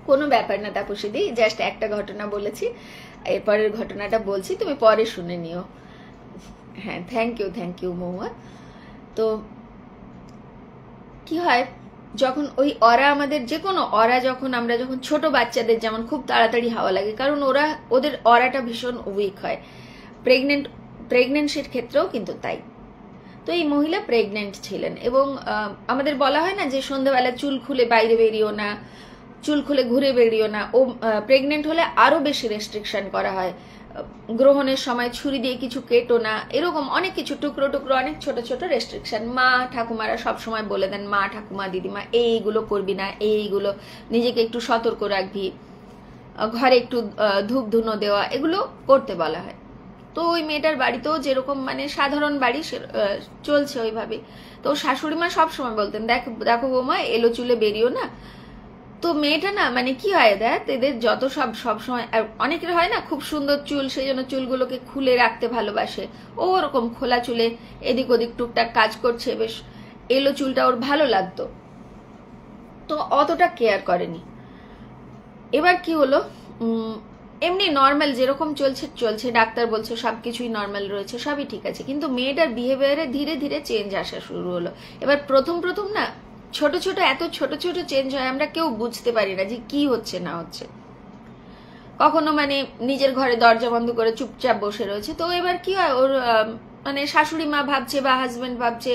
কোনো ব্যাপার না তাপসীদি, জাস্ট একটা ঘটনা বলেছি, এরপরের ঘটনাটা বলছি, তুমি পরে শুনে নিও। হ্যাঁ, থ্যাংক ইউ মহুয়া। তো কি হয়, যখন ওই অরা আমাদের যে কোনো অরা, যখন আমরা যখন ছোট বাচ্চাদের যেমন খুব তাড়াতাড়ি হাওয়া লাগে, কারণ ওদের অরাটা ভীষণ উইক হয়। প্রেগনেন্সির ক্ষেত্রেও কিন্তু তাই। তো এই মহিলা প্রেগনেন্ট ছিলেন এবং আমাদের বলা হয় না যে সন্ধ্যাবেলা চুল খুলে বাইরে বেরিও না, চুল খুলে ঘুরে বেরিও না। ও প্রেগনেন্ট হলে আরো বেশি রেস্ট্রিকশন করা হয়, গ্রহণের সময় ছুরি দিয়ে কিছু কেটো না, এরকম অনেক কিছু, টুকরো টুকরো অনেক ছোট ছোট রেস্ট্রিকশন মা ঠাকুমারা সবসময় বলে দেন, মা ঠাকুমা দিদিমা এইগুলো করবি না, এইগুলো নিজেকে একটু সতর্ক রাখবি, ঘরে একটু ধূপ ধুনো দেওয়া, এগুলো করতে বলা হয়। তো ওই মেয়েটার বাড়িতেও যেরকম মানে সাধারণ বাড়ি চলছে ওইভাবে। তো শাশুড়ি মা সবসময় বলতেন, দেখো বৌমা এলো চুলে বেরিও না। তো মেয়েটা না মানে কি হয়, দেখ এদের যত সবসময় অনেকের হয় না খুব সুন্দর চুল, সেই জন্য চুলগুলোকে খুলে রাখতে ভালোবাসে, ও ওরকম খোলা চুলে এদিক ওদিক টুকটাক কাজ করছে, বেশ এলো চুলটা ওর ভালো লাগতো, তো অতটা কেয়ার করেনি। এবার কি হলো, এমনি নর্মাল যেরকম চলছে, ডাক্তার বলছে সবকিছুই নর্মাল রয়েছে, সবই ঠিক আছে, কিন্তু মেয়েটার বিহেভিয়ারে ধীরে ধীরে চেঞ্জ আসা শুরু হলো। এবার প্রথম না ছোট ছোট এত ছোট ছোট চেঞ্জ হয়, আমরা কেউ বুঝতে পারি না যে কি হচ্ছে না হচ্ছে। কখনো মানে নিজের ঘরে দরজা বন্ধ করে চুপচাপ বসে রয়েছে। তো এবার কি হয়, ওর মানে শাশুড়ি মা ভাবছে বা হাজবেন্ড ভাবছে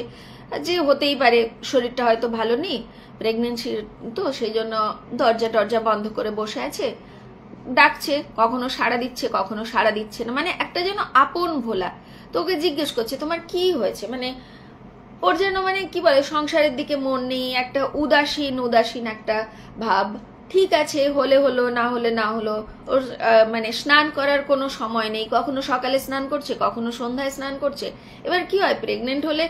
যে হতেই পারে শরীরটা হয়তো ভালো নেই, প্রেগনেন্সি তো সেই জন্য দরজা বন্ধ করে বসে আছে, ডাকছে, কখনো সাড়া দিচ্ছে কখনো সাড়া দিচ্ছে না, মানে একটা যেন আপন ভোলা। তো ওকে জিজ্ঞেস করছে তোমার কি হয়েছে, মানে ওর যেন মানে কি বলে সংসারের দিকে মন নেই, একটা উদাসীন একটা ভাব। ঠিক আছে, হলে হলো, না হলে না হলো। ওর মানে স্নান করার কোনো সময় নেই, কখনো সকালে স্নান করছে কখনো সন্ধ্যায় স্নান করছে। এবার কি হয়, প্রেগনেন্ট হলে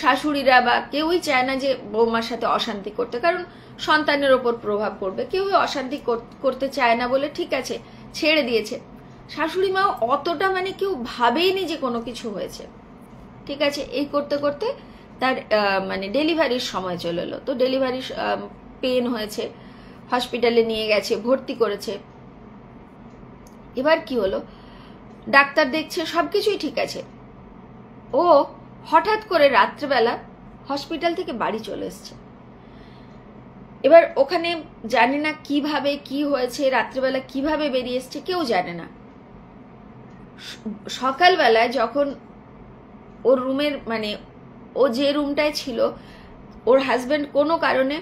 শাশুড়িরা বা কেউই চায় না যে বৌমার সাথে অশান্তি করতে, কারণ সন্তানের ওপর প্রভাব পড়বে, কেউই অশান্তি করতে চায় না বলে ঠিক আছে ছেড়ে দিয়েছে। শাশুড়ি মাও অতটা মানে কেউ ভাবেইনি যে কোনো কিছু হয়েছে। ঠিক আছে, এই করতে করতে তার মানে ডেলিভারির সময় চলে এলো। তো ডেলিভারি পেন হয়েছে, হসপিটালে নিয়ে গেছে, ভর্তি করেছে। এবার কি হলো, ডাক্তার দেখছে সবকিছুই ঠিক আছে, ও হঠাৎ করে রাত্রেবেলা হসপিটাল থেকে বাড়ি চলে এসছে। এবার ওখানে জানি না কিভাবে কি হয়েছে, রাত্রেবেলা কিভাবে বেরিয়ে এসছে কেউ জানে না। সকালবেলায় যখন ওর রুমের মানে ও যে রুমটায় ছিল, ওর হাজবেন্ড কোনো কারণে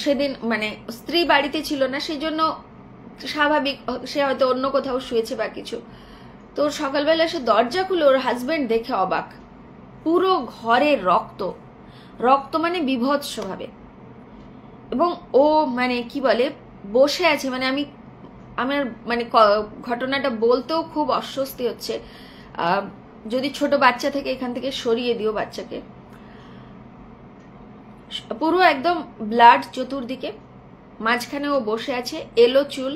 সেদিন মানে স্ত্রী বাড়িতে ছিল না, সেই জন্য স্বাভাবিক সে হয়তো অন্য কোথাও শুয়েছে বা কিছু। তো সকালবেলা সে দরজা খুলে ওর হাজবেন্ড দেখে অবাক, পুরো ঘরে রক্ত মানে বিভৎসভাবে। এবং ও মানে কি বলে বসে আছে, মানে আমার মানে ঘটনাটা বলতেও খুব অস্বস্তি হচ্ছে। যদি ছোট বাচ্চা থেকে এখান থেকে সরিয়ে দিও বাচ্চাকে। পুরো একদম ব্লাড চতুর্দিকে, মাঝখানে ও বসে আছে, এলো চুল,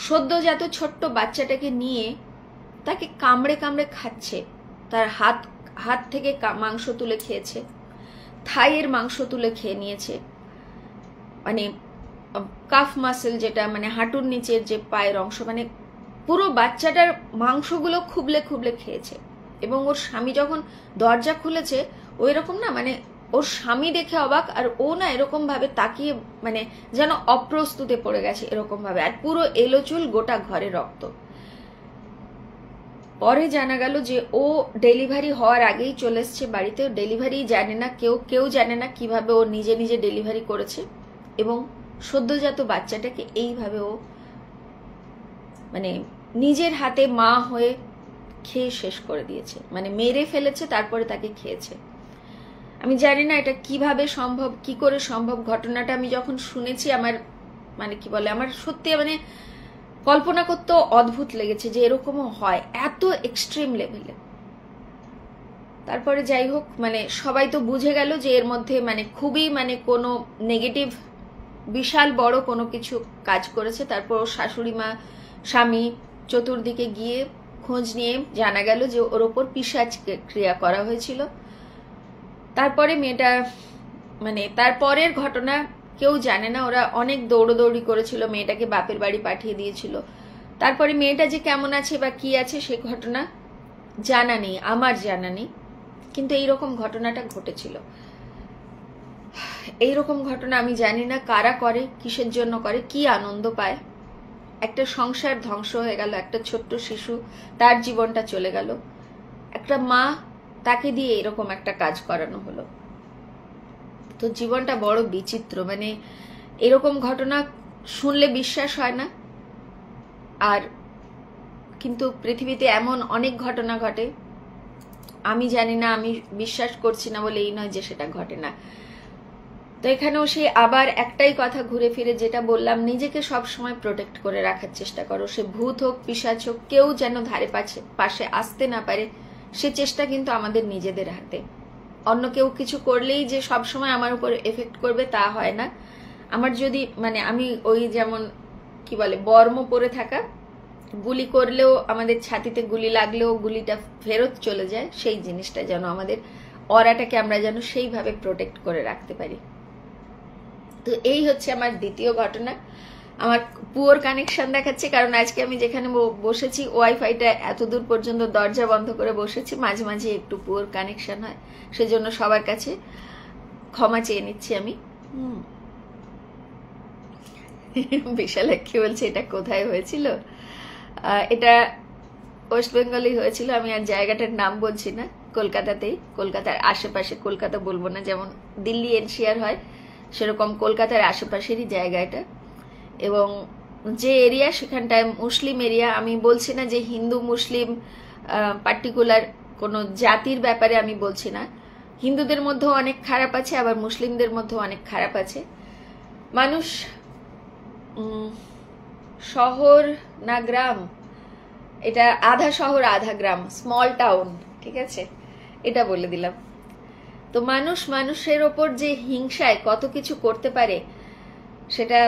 সদ্যজাত ছোট্ট বাচ্চাটাকে নিয়ে তাকে কামড়ে কামড়ে খাচ্ছে। তার হাত থেকে মাংস তুলে খেয়েছে, থাইয়ের মাংস তুলে খেয়ে নিয়েছে, মানে কাফ মাসেল যেটা মানে হাঁটুর নিচের যে পায়ের অংশ, মানে পুরো বাচ্চাটার মাংসগুলো খুবলে খুবলে খেয়েছে। এবং ওর স্বামী যখন দরজা খুলেছে, ও এরকম না মানে ওর স্বামী দেখে অবাক, আর ও না এরকম ভাবে তাকিয়ে মানে যেন অপ্রস্তুতে পড়ে গেছে এরকম ভাবে, আর পুরো এলো চুল, গোটা ঘরে রক্ত। পরে জানা গেল যে ও ডেলিভারি হওয়ার আগেই চলে এসছে বাড়িতে, ডেলিভারি জানে না, কেউ জানে না কিভাবে ও নিজে নিজে ডেলিভারি করেছে, এবং সদ্যজাত বাচ্চাটাকে এইভাবে ও মানে নিজের হাতে মা হয়ে খেয়ে শেষ করে দিয়েছে, মানে মেরে ফেলেছে, তারপরে তাকে খেয়েছে। আমি জানি না এটা কিভাবে সম্ভব, কি করে সম্ভব। ঘটনাটা আমি যখন শুনেছি আমার মানে কি বলে, আমার সত্যি মানে কল্পনা করতেও অদ্ভুত লেগেছে যে এরকমও হয় এত এক্সট্রিম লেভেলে। তারপরে যাই হোক, মানে সবাই তো বুঝে গেল যে এর মধ্যে মানে খুবই মানে কোনো নেগেটিভ বিশাল বড় কোনো কিছু কাজ করেছে, তারপর ওর শাশুড়ি মা স্বামী চতুর্দিকে গিয়ে খোঁজ নিয়ে জানা গেল যে ওর ওপর পিশাচ ক্রিয়া করা হয়েছিল। তারপরে মেয়েটা মানে তারপরের ঘটনা কেউ জানে না, ওরা অনেক দৌড়োদৌড়ি করেছিল, মেয়েটাকে বাপের বাড়ি পাঠিয়ে দিয়েছিল। তারপরে মেয়েটা যে কেমন আছে বা কি আছে সে ঘটনা জানা নেই, আমার জানা নেই, কিন্তু এইরকম ঘটনাটা ঘটেছিল। এইরকম ঘটনা আমি জানি না কারা করে, কিসের জন্য করে, কি আনন্দ পায়। একটা সংসার ধ্বংস হয়ে গেল, একটা ছোট্ট শিশু তার জীবনটা চলে গেল, একটা মা তাকে দিয়ে এরকম একটা কাজ করানো হলো। তো জীবনটা বড় বিচিত্র, মানে এরকম ঘটনা শুনলে বিশ্বাস হয় না। আর কিন্তু পৃথিবীতে এমন অনেক ঘটনা ঘটে, আমি জানি না, আমি বিশ্বাস করছি না বলে এই নয় যে সেটা ঘটে না। তো এখানেও সে আবার একটাই কথা ঘুরে ফিরে যেটা বললাম, নিজেকে সব সময় প্রোটেক্ট করে রাখার চেষ্টা করো। সে ভূত হোক, পিশাচ হোক, কেউ যেন ধারে পাশে আসতে না পারে, সে চেষ্টা কিন্তু আমাদের নিজেদের হাতে। অন্য কেউ কিছু করলেই যে সব সময় আমার উপর এফেক্ট করবে তা হয় না। আমার যদি মানে আমি ওই যেমন কি বলে বর্ম পরে থাকা, গুলি করলেও আমাদের ছাতিতে গুলি লাগলেও গুলিটা ফেরত চলে যায়, সেই জিনিসটা যেন আমাদের অরাটাকে আমরা যেন সেইভাবে প্রোটেক্ট করে রাখতে পারি। তো এই হচ্ছে আমার দ্বিতীয় ঘটনা। আমার পুয়োর কানেকশন দেখাচ্ছে, কারণ আজকে আমি যেখানে বসেছি ওয়াইফাইটা এত দূর পর্যন্ত দরজা বন্ধ করে বসেছি, মাঝে মাঝে একটু পুয়োর কানেকশন হয়, সেজন্য সবার কাছে ক্ষমা চেয়ে নিচ্ছি আমি। বিশাল কি বলছে এটা কোথায় হয়েছিল, এটা ওয়েস্ট বেঙ্গলেই হয়েছিল, আমি আর জায়গাটার নাম বলছি না, কলকাতাতেই, কলকাতার আশেপাশে, কলকাতা বলবো না, যেমন দিল্লি এনসিআর হয় সেরকম কলকাতার আশেপাশেরই জায়গা এটা। এবং যে এরিয়া সেখানটায় মুসলিম এরিয়া, আমি বলছি না যে হিন্দু মুসলিম পার্টিকুলার কোনো জাতির ব্যাপারে আমি বলছি না, হিন্দুদের মধ্যেও অনেক খারাপ আছে, আবার মুসলিমদের মধ্যেও অনেক খারাপ আছে মানুষ। শহর না গ্রাম, এটা আধা শহর আধা গ্রাম, স্মল টাউন, ঠিক আছে, এটা বলে দিলাম। তো মানুষ মানুষের ওপর যে হিংসায় কত কিছু করতে পারে সেটা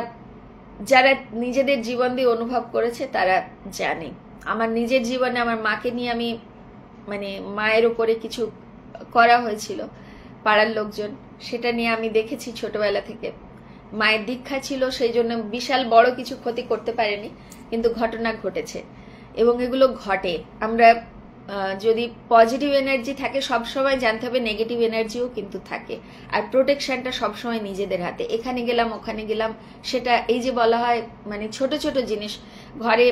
যারা নিজেদের জীবন দিয়ে অনুভব করেছে তারা জানে। আমার নিজের জীবনে আমার মাকে নিয়ে আমি মানে মায়ের ওপরে কিছু করা হয়েছিল পাড়ার লোকজন, সেটা নিয়ে আমি দেখেছি ছোটবেলা থেকে। মায়ের দীক্ষা ছিল, সেই জন্য বিশাল বড় কিছু ক্ষতি করতে পারেনি, কিন্তু ঘটনা ঘটেছে এবং এগুলো ঘটে। আমরা যদি পজিটিভ এনার্জি থাকে সবসময় জানতে হবে নেগেটিভ এনার্জিও কিন্তু থাকে, আর প্রোটেকশনটা সবসময় নিজেদের হাতে। এখানে গেলাম ওখানে গেলাম, সেটা এই যে বলা হয় মানে ছোট ছোট জিনিস, ঘরে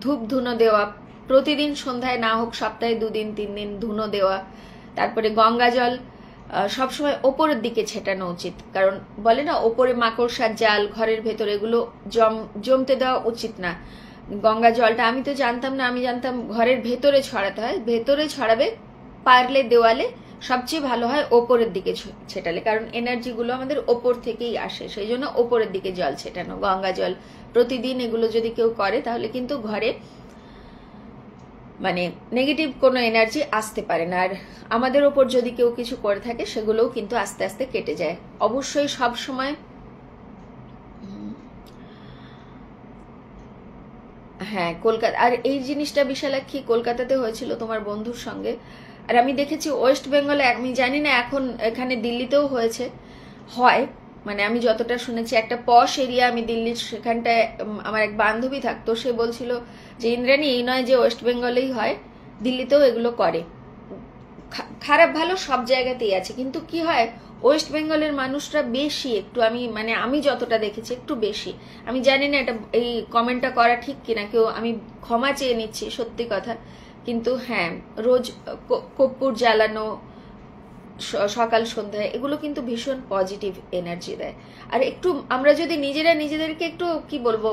ধূপ ধুনো দেওয়া, প্রতিদিন সন্ধ্যায় না হোক সপ্তাহে 2 দিন 3 দিন ধুনো দেওয়া, তারপরে গঙ্গা জল সবসময় ওপরের দিকে ছেটানো উচিত, কারণ বলে না ওপরে মাকড়সার জাল, ঘরের ভেতরে এগুলো জমতে দেওয়া উচিত না। গঙ্গা জলটা আমি তো জানতাম না, আমি জানতাম ঘরের ভেতরে ছড়াতে হয়, ভেতরে ছড়াবে, পারলে দেওয়ালে, সবচেয়ে ভালো হয় ওপরের দিকে ছেটালে, কারণ এনার্জিগুলো আমাদের ওপর থেকেই আসে, সেই জন্য ওপরের দিকে জল ছেটানো, গঙ্গা জল প্রতিদিন, এগুলো যদি কেউ করে তাহলে কিন্তু ঘরে মানে নেগেটিভ কোনো এনার্জি আসতে পারে না। আর আমাদের ওপর যদি কেউ কিছু করে থাকে সেগুলোও কিন্তু আস্তে আস্তে কেটে যায়। অবশ্যই সব সময় হ্যাঁ কলকাতা, আর এই জিনিসটা বিশালাক্ষী কলকাতাতে হয়েছিল তোমার বন্ধুর সঙ্গে, আর আমি দেখেছি ওয়েস্ট বেঙ্গলে, আমি জানি না এখন এখানে দিল্লিতেও হয়েছে, হয় মানে আমি যতটা শুনেছি একটা পশ এরিয়া, আমি দিল্লির সেখানটায় আমার এক বান্ধবী থাকতো, সে বলছিল যে ইন্দ্রাণী এই নয় যে ওয়েস্ট বেঙ্গলেই হয়, দিল্লিতেও এগুলো করে। খারাপ ভালো সব জায়গাতেই আছে, কিন্তু কি হয় ওয়েস্ট বেঙ্গলের মানুষরা বেশি একটু, আমি যতটা দেখেছি একটু বেশি, আমি জানি না এটা এই কমেন্টটা করা ঠিক কিনা, কেউ আমি ক্ষমা চেয়ে নিচ্ছি সত্যি কথা, কিন্তু হ্যাঁ রোজ কর্পূর জ্বালানো সকাল সন্ধ্যায় এগুলো কিন্তু ভীষণ পজিটিভ এনার্জি দেয়। আর একটু আমরা যদি নিজেদেরকে একটু কি বলবো,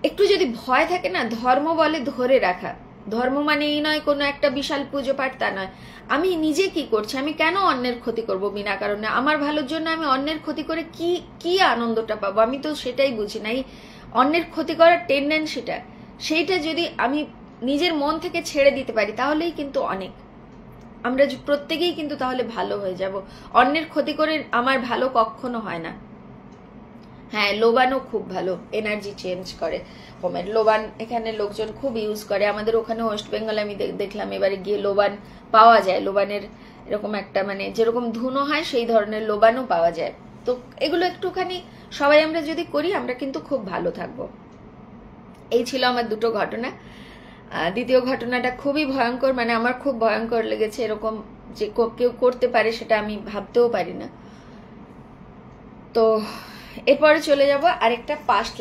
একটু যদি ভয় থাকে না, ধর্ম বলে ধরে রাখা, ধর্ম মানে এই নয় কোনো একটা বিশাল পুজো পাঠ, তা নয়, আমি নিজে কি করছি, আমি কেন অন্যের ক্ষতি করব বিনা কারণে, আমার ভালোর জন্য আমি অন্যের ক্ষতি করে কি কি আনন্দটা পাবো, আমি তো সেটাই বুঝি না। এই অন্যের ক্ষতি করার টেন্ডেন্সিটা, সেইটা যদি আমি নিজের মন থেকে ছেড়ে দিতে পারি তাহলেই কিন্তু অনেক, আমরা প্রত্যেকেই কিন্তু তাহলে ভালো হয়ে যাব। অন্যের ক্ষতি করে আমার ভালো কখনো হয় না। হ্যাঁ, লোবানও খুব ভালো, এনার্জি চেঞ্জ করে হোমের। লোবান এখানে লোকজন খুব ইউজ করে, আমাদের ওখানে ওয়েস্ট বেঙ্গল আমি দেখলাম এবারে গিয়ে লোবান পাওয়া যায়। লোবানের এরকম একটা মানে যেরকম ধুনো হয় সেই ধরনের লোবানও পাওয়া যায়। তো এগুলো একটুখানি সবাই আমরা যদি করি আমরা কিন্তু খুব ভালো থাকবো। এই ছিল আমার দুটো ঘটনা। দ্বিতীয় ঘটনাটা খুবই ভয়ঙ্কর, মানে আমার খুব ভয়ঙ্কর লেগেছে, এরকম যে কেউ করতে পারে সেটা আমি ভাবতেও পারি না। তো এরপরে চলে যাব আরেকটা পাস্ট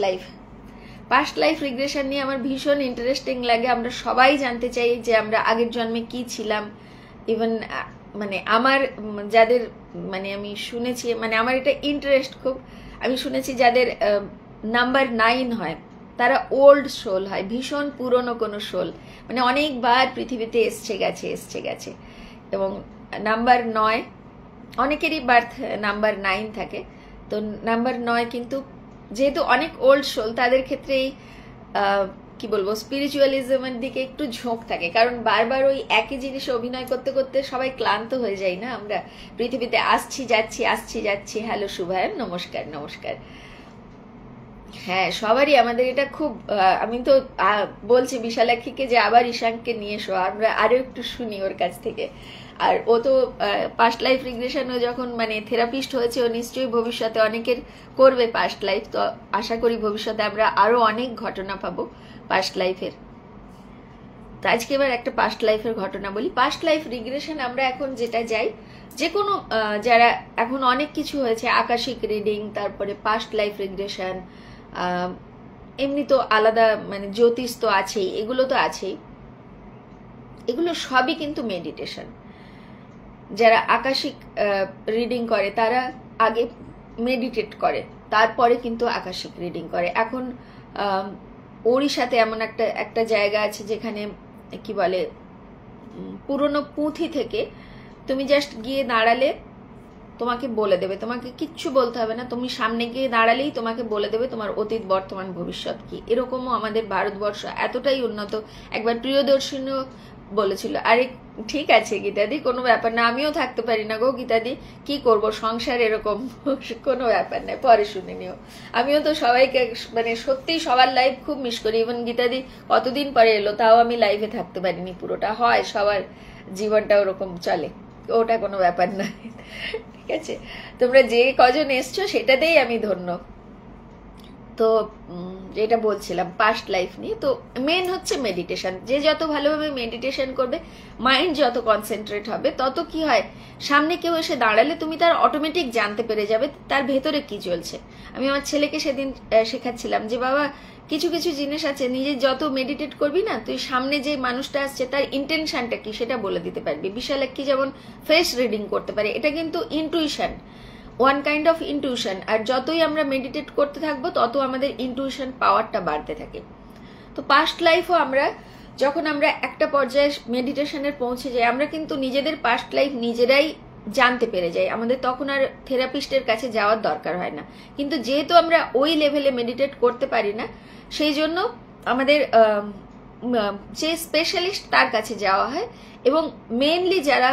লাইফ রিগ্রেশন নিয়ে আমার ভীষণ ইন্টারেস্টিং লাগে। আমরা সবাই জানতে চাই যে আমরা আগের জন্মে কি ছিলাম। ইভেন মানে আমার যাদের মানে আমি শুনেছি, মানে আমার এটা ইন্টারেস্ট খুব, আমি শুনেছি যাদের নাম্বার 9 হয় তারা ওল্ড সোল হয়, ভীষণ পুরনো কোনো সোল, মানে অনেকবার পৃথিবীতে এসছে গেছে। এবং নাম্বার 9 অনেকেরই বার্থ নাম্বার 9 থাকে। তো নাম্বার 9 কিন্তু যেহেতু অনেক ওল্ড সোল, তাদের ক্ষেত্রে এই কি বলবো স্পিরিচুয়ালিজমের দিকে একটু ঝোঁক থাকে, কারণ বারবার ওই একই জিনিসে অভিনয় করতে করতে সবাই ক্লান্ত হয়ে যাই না আমরা। পৃথিবীতে আসছি যাচ্ছি, হ্যালো শুভায়ন, নমস্কার। হ্যাঁ, সবারই আমাদের এটা খুব, আমি তো বলছি বিশালাক্ষীকে যে আবার ঈশানকে নিয়ে এসো, আমরা আরো একটু শুনি ওর কাছ থেকে। আর ও তো পাস্ট লাইফ রিগ্রেশন, ও যখন মানে থেরাপিস্ট হয়েছে, ও নিশ্চয়ই ভবিষ্যতে অনেকের করবে পাস্ট লাইফ। তো আশা করি ভবিষ্যতে আমরা আরো অনেক ঘটনা পাবো পাস্ট লাইফের। তো আজকে এবার একটা পাস্ট লাইফের ঘটনা বলি। পাস্ট লাইফ রিগ্রেশন আমরা এখন যেটা যাই, যে কোনো যারা এখন অনেক কিছু হয়েছে, আকাশিক রিডিং, তারপরে পাস্ট লাইফ রিগ্রেশন, এমনি তো আলাদা মানে জ্যোতিষ তো আছেই, এগুলো তো আছেই, এগুলো সবই কিন্তু মেডিটেশন। যারা আকাশিক রিডিং করে তারা আগে মেডিটেট করে, তারপরে কিন্তু আকাশিক রিডিং করে। এখন ওড়িশাতে এমন একটা জায়গা আছে যেখানে কি বলে পুরনো পুঁথি থেকে তুমি জাস্ট গিয়ে দাঁড়ালে তোমাকে বলে দেবে, তোমাকে কিচ্ছু বলতে হবে না, তুমি সামনে গিয়ে দাঁড়ালেই তোমাকে বলে দেবে তোমার অতীত বর্তমান ভবিষ্যৎ কি। এরকমও আমাদের ভারতবর্ষ এতটাই উন্নত। একবার প্রিয়দর্শিনীও বলেছিল, আরে ঠিক আছে গীতাদি, কোনো ব্যাপার না, আমিও থাকতে পারি না গো গীতাদি, কি করব সংসার এরকম, কোনো ব্যাপার নাই, পরে শুনে নিও। আমিও তো সবাইকে মানে সত্যি সবার লাইফ খুব মিস করি। ইভেন গীতাদি কতদিন পরে এলো, তাও আমি লাইভে থাকতে পারিনি পুরোটা। হয় সবার জীবনটা ওরকম চলে, ওটা কোনো ব্যাপার না। ঠিক আছে, তোমরা যে কজন এসছো সেটাতেই আমি ধন্য। তো যেটা বলছিলাম পাস্ট লাইফ নিয়ে, তো মেন হচ্ছে মেডিটেশন। যে যত ভালোভাবে মেডিটেশন করবে, মাইন্ড যত কনসেন্ট্রেট হবে, তত কি হয়, সামনে কেউ এসে দাঁড়ালে তুমি তার অটোমেটিক জানতে পেরে যাবে তার ভেতরে কি চলছে। আমি আমার ছেলেকে সেদিন শেখাচ্ছিলাম যে বাবা, কিছু কিছু জিনিস আছে, নিজে যত মেডিটেট করবি না, তুই সামনে যে মানুষটা আসছে তার ইন্টেনশনটা কি সেটা বলে দিতে পারবি। বিশালাক্ষী যেমন ফেস রিডিং করতে পারে, এটা কিন্তু intuition, one kind of intuition. আর যতই আমরা মেডিটেট করতে থাকবো তত আমাদের ইন্টুইশন পাওয়ারটা বাড়তে থাকে। তো পাস্ট লাইফও আমরা যখন আমরা একটা পর্যায়ে মেডিটেশনের পৌঁছে যাই, আমরা কিন্তু নিজেদের পাস্ট লাইফ নিজেরাই জানতে পেরে যাই, আমাদের তখন আর থেরাপিস্টের কাছে যাওয়ার দরকার হয় না। কিন্তু যেহেতু আমরা ওই লেভেলে মেডিটেট করতে পারি না, সেই জন্য আমাদের যে স্পেশালিস্ট তার কাছে যাওয়া হয়। এবং মেইনলি যারা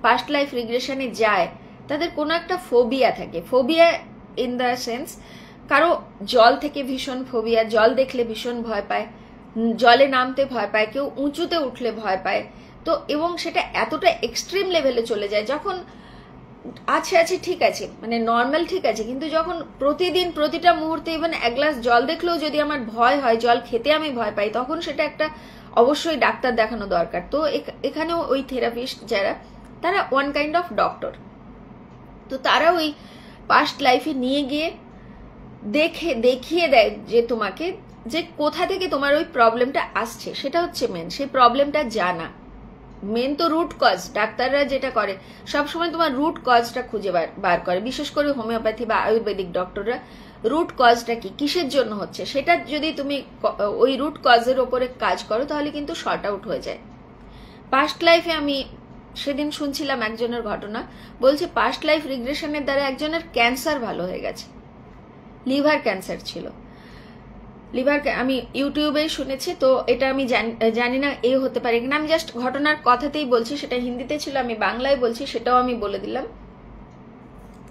পাস্ট লাইফ রিগ্রেশনে যায় তাদের কোনো একটা ফোবিয়া থাকে। ফোবিয়া ইন দ্য সেন্স, কারো জল থেকে ভীষণ ফোবিয়া, জল দেখলে ভীষণ ভয় পায়, জলে নামতে ভয় পায়, কেউ উঁচুতে উঠলে ভয় পায়। তো এবং সেটা এতটা এক্সট্রিম লেভেলে চলে যায়, যখন আছে ঠিক আছে মানে নর্মাল ঠিক আছে, কিন্তু যখন প্রতিদিন প্রতিটা মুহূর্তে ইভেন এক গ্লাস জল দেখলেও যদি আমার ভয় হয়, জল খেতে আমি ভয় পাই, তখন সেটা একটা অবশ্যই ডাক্তার দেখানো দরকার। তো এখানেও ওই থেরাপিস্ট যারা, তারা ওয়ান কাইন্ড অফ ডক্টর। তো তারা ওই পাস্ট লাইফে নিয়ে গিয়ে দেখিয়ে দেয় যে তোমাকে যে কোথা থেকে তোমার ওই প্রবলেমটা আসছে, সেটা হচ্ছে মেন, সেই প্রবলেমটা জানা। মেন তো রুট কজ, ডাক্তাররা যেটা করে সবসময় তোমার রুট কজটা খুঁজে বার করে, বিশেষ করে হোমিওপ্যাথি বা আয়ুর্বেদিক ডক্টররা রুট কজটা কি, কিসের জন্য হচ্ছে, সেটা যদি তুমি ওই রুট কজের ওপরে কাজ করো তাহলে কিন্তু শর্ট আউট হয়ে যায়। পাস্ট লাইফে আমি সেদিন শুনছিলাম একজনের ঘটনা, বলছে পাস্ট লাইফ রিগ্রেশনের দ্বারা একজনের ক্যান্সার ভালো হয়ে গেছে, লিভার ক্যান্সার ছিল। লিভার আমি ইউটিউবেই শুনেছি, তো এটা আমি জানি না এ হতে পারে কিনা, আমি জাস্ট ঘটনার কথাতেই বলছি, সেটা হিন্দিতে ছিল, আমি বাংলায় বলছি, সেটাও আমি বলে দিলাম।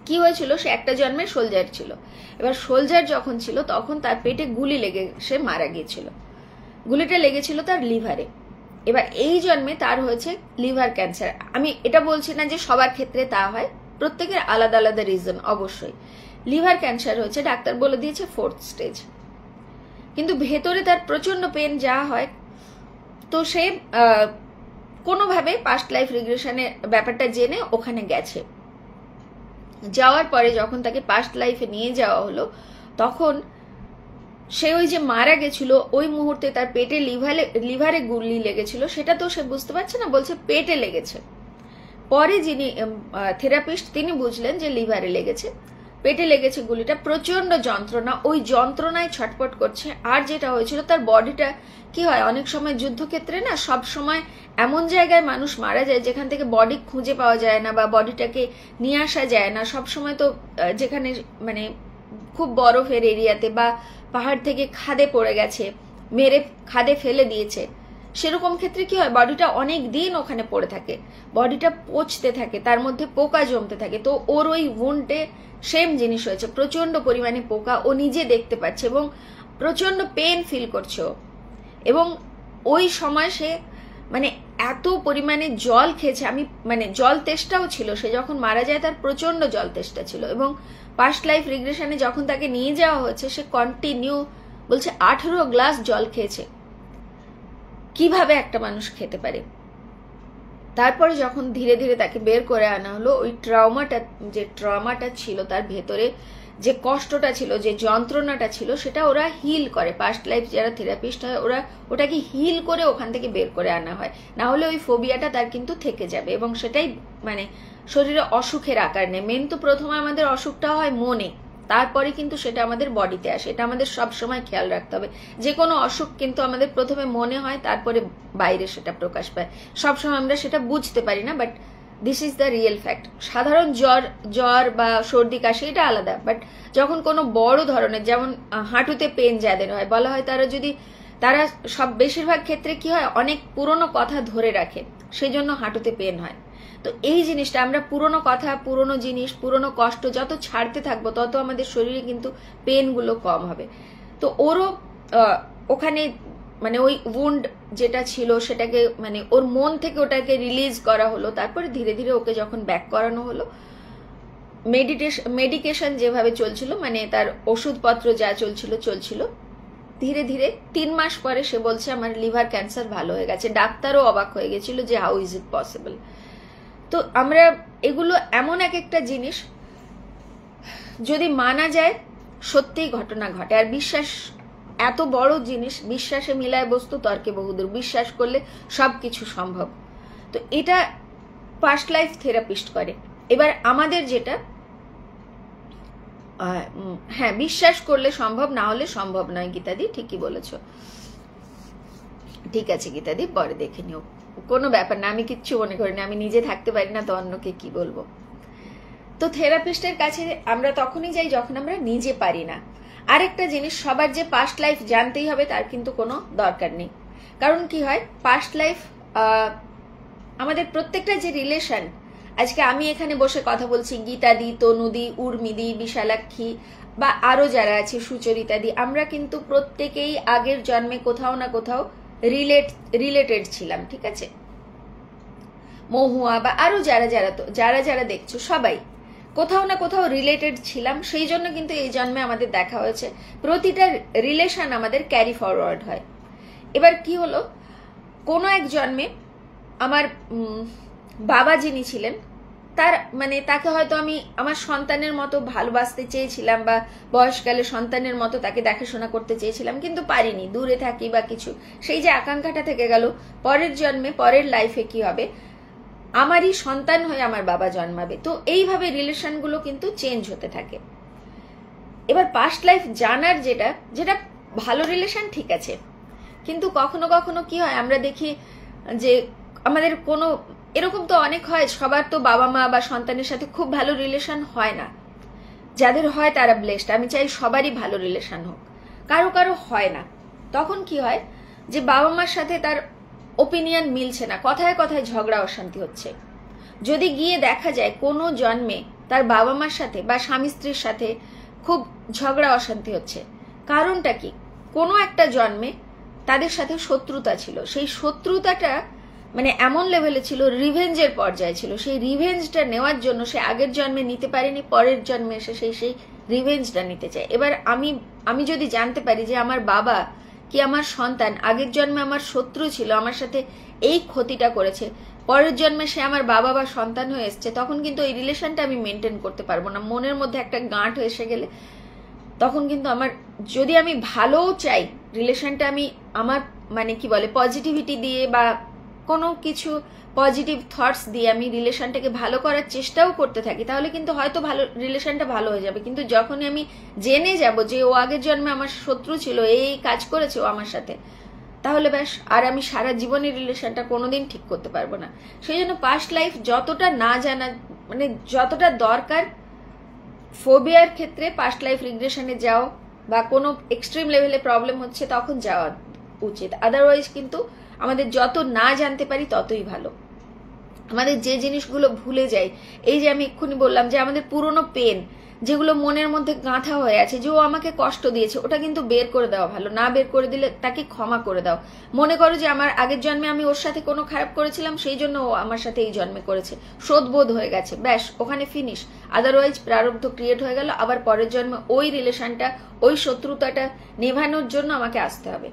কি হয়েছিল, সে একটা জন্মে সোলজার ছিল। এবার সোলজার যখন ছিল তখন তার পেটে গুলি লেগে সে মারা গিয়েছিল। গুলিটা লেগেছিল তার লিভারে। এবার এই জন্মে তার হয়েছে লিভার ক্যান্সার। আমি এটা বলছি না যে সবার ক্ষেত্রে তা হয়, প্রত্যেকের আলাদা আলাদা রিজন অবশ্যই। লিভার ক্যান্সার হয়েছে, ডাক্তার বলে দিয়েছে 4th স্টেজ। কিন্তু ভেতরে তার প্রচন্ড পেন যা হয়, তো সে কোনোভাবে পাস্ট লাইফ রিগ্রেশনের ব্যাপারটা জেনে ওখানে গেছে। যাওয়ার পরে যখন তাকে পাস্ট লাইফে নিয়ে যাওয়া হলো, তখন সে ওই যে মারা গেছিল ওই মুহূর্তে তার পেটে লিভারে গুলি লেগেছিল, সেটা তো সে বুঝতে পারছে না, বলছে পেটে লেগেছে। পরে যিনি থেরাপিস্ট তিনি বুঝলেন যে লিভারে লেগেছে, পেটে লেগেছে গুলিটা, প্রচন্ড যন্ত্রণা, ওই যন্ত্রণায় ছটপট করছে। আর যেটা হয়েছিল তার বডিটা কি হয়, অনেক সময় যুদ্ধক্ষেত্রে না সব সময় এমন জায়গায় মানুষ মারা যায় যেখান থেকে বডি খুঁজে পাওয়া যায় না বা বডিটাকে নিয়ে আসা যায় না। সব সময় তো যেখানে মানে খুব বরফের এরিয়াতে বা পাহাড় থেকে খাদে পড়ে গেছে, মেরে খাদে ফেলে দিয়েছে, সেরকম ক্ষেত্রে কি হয়, বডিটা অনেক দিন ওখানে পড়ে থাকে, বডিটা পচতে থাকে, তার মধ্যে পোকা জমতে থাকে। তো ওর ওই উন্ডে সেম জিনিস হয়েছে, প্রচন্ড পরিমাণে পোকা ও নিজে দেখতে পাচ্ছে এবং প্রচন্ড পেন ফিল করছে। এবং ওই সময় সে মানে এত পরিমাণে জল খেয়েছে, আমি মানে জল তেষ্টাও ছিল, সে যখন মারা যায় তার প্রচন্ড জল তেষ্টা ছিল। এবং পাস্ট লাইফ রিগ্রেশনে যখন তাকে নিয়ে যাওয়া হয়েছে, সে কন্টিনিউ বলছে 18 গ্লাস জল খেয়েছে। কিভাবে একটা মানুষ খেতে পারে? তারপরে যখন ধীরে ধীরে তাকে বের করে আনা হলো, ওই ট্রমাটা ছিল তার ভেতরে, যে কষ্টটা ছিল, যে যন্ত্রণাটা ছিল, সেটা ওরা হিল করে। পাস্ট লাইফ যারা থেরাপিস্ট হয় ওরা ওটাকে হিল করে ওখান থেকে বের করে আনা হয়, না হলে ওই ফোবিয়াটা তার কিন্তু থেকে যাবে এবং সেটাই মানে শরীরে অসুখের আকার নেয়। মেন তো প্রথমে আমাদের অসুখটা হয় মনে, তারপরে কিন্তু সেটা আমাদের বডিতে আসে। এটা আমাদের সব সময় খেয়াল রাখতে হবে। যে কোনো অসুখ কিন্তু আমাদের প্রথমে মনে হয়, তারপরে বাইরে সেটা প্রকাশ পায়। সবসময় আমরা সেটা বুঝতে পারি না, but this is the real fact. সাধারণ জ্বর বা সর্দি কাশি এটা আলাদা, বাট যখন কোনো বড় ধরনের, যেমন হাঁটুতে পেন যাদের হয়, বলা হয় তারা সব বেশিরভাগ ক্ষেত্রে কি হয়, অনেক পুরনো কথা ধরে রাখে, সেই জন্য হাঁটুতে পেন হয়। তো এই জিনিসটা আমরা পুরনো কথা, পুরনো জিনিস, পুরনো কষ্ট যত ছাড়তে থাকবো তত আমাদের শরীরে কিন্তু পেনগুলো কম হবে। তো ওরও ওখানে মানে ওই উন্ড যেটা ছিল সেটাকে মানে ওর মন থেকে ওটাকে রিলিজ করা হলো। তারপরে ধীরে ধীরে ওকে যখন ব্যাক করানো হলো, মেডিকেশন যেভাবে চলছিল, মানে তার ওষুধপত্র যা চলছিল, ধীরে ধীরে 3 মাস পরে সে বলছে আমার লিভার ক্যান্সার ভালো হয়ে গেছে। ডাক্তারও অবাক হয়ে গেছিল যে হাউ ইজ ইট পসিবল। তো আমরা এগুলো এমন একটা জিনিস, যদি মানা যায় সত্যিই ঘটনা ঘটে। আর বিশ্বাস এত বড় জিনিস, বিশ্বাসে মিলায় বস্তু তর্কে বহুদূর, বিশ্বাস করলে সবকিছু সম্ভব। তো এটা পাস্ট লাইফ থেরাপিস্ট করে। এবার আমাদের যেটা, হ্যাঁ, বিশ্বাস করলে সম্ভব, না হলে সম্ভব নয়। গীতাদি ঠিকই বলেছ। ঠিক আছে গীতাদি, পরে দেখে নিও, কোনো ব্যাপার না, আমি কিচ্ছু মনে করি না। আমি নিজে থাকতে পারি না তো অন্যকে কি বলবো। তো থেরাপিস্টের কাছে আমরা তখনই যাই যখন আমরা নিজে পারি না। আরেকটা জিনিস, সবার যে পাস্ট লাইফ জানতেই হবে তার কিন্তু কোনো দরকার নেই। কারণ কি হয়, পাস্ট লাইফ আমাদের প্রত্যেকটা যে রিলেশন, আজকে আমি এখানে বসে কথা বলছি, গীতাদি, তনুদি, উর্মিদি, বিশালাক্ষী বা আরো যারা আছে, সুচরিতাদি, আমরা কিন্তু প্রত্যেকেই আগের জন্মে কোথাও না কোথাও রিলেটেড ছিলাম, ঠিক আছে? মহুয়া বা আরো যারা দেখছো সবাই কোথাও না কোথাও রিলেটেড ছিলাম, সেই জন্য কিন্তু এই জন্মে আমাদের দেখা হয়েছে। প্রতিটা রিলেশন আমাদের ক্যারি ফরওয়ার্ড হয়। এবার কি হলো, কোনো এক জন্মে আমার বাবা যিনি ছিলেন, তাকে হয়তো আমি আমার সন্তানের মতো ভালোবাসতে চেয়েছিলাম বা বয়সকালে সন্তানের মতো তাকে দেখাশোনা করতে চেয়েছিলাম, কিন্তু পারিনি, দূরে থাকি বা কিছু, সেই যে আকাঙ্ক্ষাটা থেকে গেল। পরের জন্মে, পরের লাইফে কি হবে, আমারই সন্তান হয়ে আমার বাবা জন্মাবে। তো এইভাবে রিলেশনগুলো কিন্তু চেঞ্জ হতে থাকে। এবার পাস্ট লাইফ জানার যেটা ভালো রিলেশন, ঠিক আছে, কিন্তু কখনো কখনো কি হয়, আমরা দেখি যে আমাদের কোনো এরকম তো অনেক হয়, সবার তো বাবা মা বা সন্তানের সাথে খুব ভালো রিলেশন হয় না। যাদের হয় তারা ব্লেসড, আমি চাই সবারই ভালো রিলেশন হোক, কারো কারো হয় না। তখন কি হয় যে বাবা মার সাথে তার ওপিনিয়ন মিলছে না, কথায় কথায় ঝগড়া অশান্তি হচ্ছে। যদি গিয়ে দেখা যায় কোনো জন্মে তার বাবা মার সাথে বা স্বামী স্ত্রীর সাথে খুব ঝগড়া অশান্তি হচ্ছে, কারণটা কি? কোনো একটা জন্মে তাদের সাথে শত্রুতা ছিল, সেই শত্রুতাটা মানে এমন লেভেলে ছিল, রিভেঞ্জের পর্যায়ে ছিল। সেই রিভেঞ্জটা নেওয়ার জন্য সে আগের জন্মে নিতে পারেনি, পরের জন্মে এসে সেই রিভেঞ্জটা নিতে চায়। এবার আমি যদি জানতে পারি যে আমার বাবা কি আমার সন্তান আগের জন্মে আমার শত্রু ছিল, আমার সাথে এই ক্ষতিটা করেছে, পরের জন্মে সে আমার বাবা বা সন্তান হয়ে এসছে, তখন কিন্তু এই রিলেশনটা আমি মেনটেন করতে পারবো না। মনের মধ্যে একটা গাঁট এসে গেলে তখন কিন্তু আমার, যদি আমি ভালোও চাই রিলেশনটা, আমি আমার মানে কি বলে পজিটিভিটি দিয়ে বা কোনো কিছু পজিটিভ থটস দিয়ে আমি রিলেশনটাকে ভালো করার চেষ্টাও করতে থাকি, তাহলে কিন্তু হয়তো ভালো রিলেশনটা ভালো হয়ে যাবে। কিন্তু যখনই আমি জেনে যাব যে ও আগের জন্মে আমার শত্রু ছিল, এই কাজ করেছে ও আমার সাথে, তাহলে ব্যাস আর আমি সারা জীবনের রিলেশনটা কোনোদিন ঠিক করতে পারবো না। সেই জন্য পাস্ট লাইফ যতটা না জানা, মানে যতটা দরকার, ফোবিয়ার ক্ষেত্রে পাস্ট লাইফ রিগ্রেশনে যাও বা কোনো এক্সট্রিম লেভেলে প্রবলেম হচ্ছে তখন যাওয়া উচিত। আদারওয়াইজ কিন্তু আমাদের যত না জানতে পারি ততই ভালো। আমাদের যে জিনিসগুলো ভুলে যাই, এই যে আমি এক্ষুনি বললাম যে আমাদের পুরনো পেন যেগুলো মনের মধ্যে গাঁথা হয়ে আছে, যে ও আমাকে কষ্ট দিয়েছে, ওটা কিন্তু বের করে দেওয়া ভালো। না বের করে দিলে তাকে ক্ষমা করে দাও। মনে করো যে আমার আগের জন্মে আমি ওর সাথে কোনো খারাপ করেছিলাম, সেই জন্য ও আমার সাথে এই জন্মে করেছে, শোধবোধ হয়ে গেছে, ব্যাস ওখানে ফিনিশ। আদারওয়াইজ প্রারব্ধ ক্রিয়েট হয়ে গেল, আবার পরের জন্মে ওই রিলেশনটা, ওই শত্রুতাটা নেভানোর জন্য আমাকে আসতে হবে।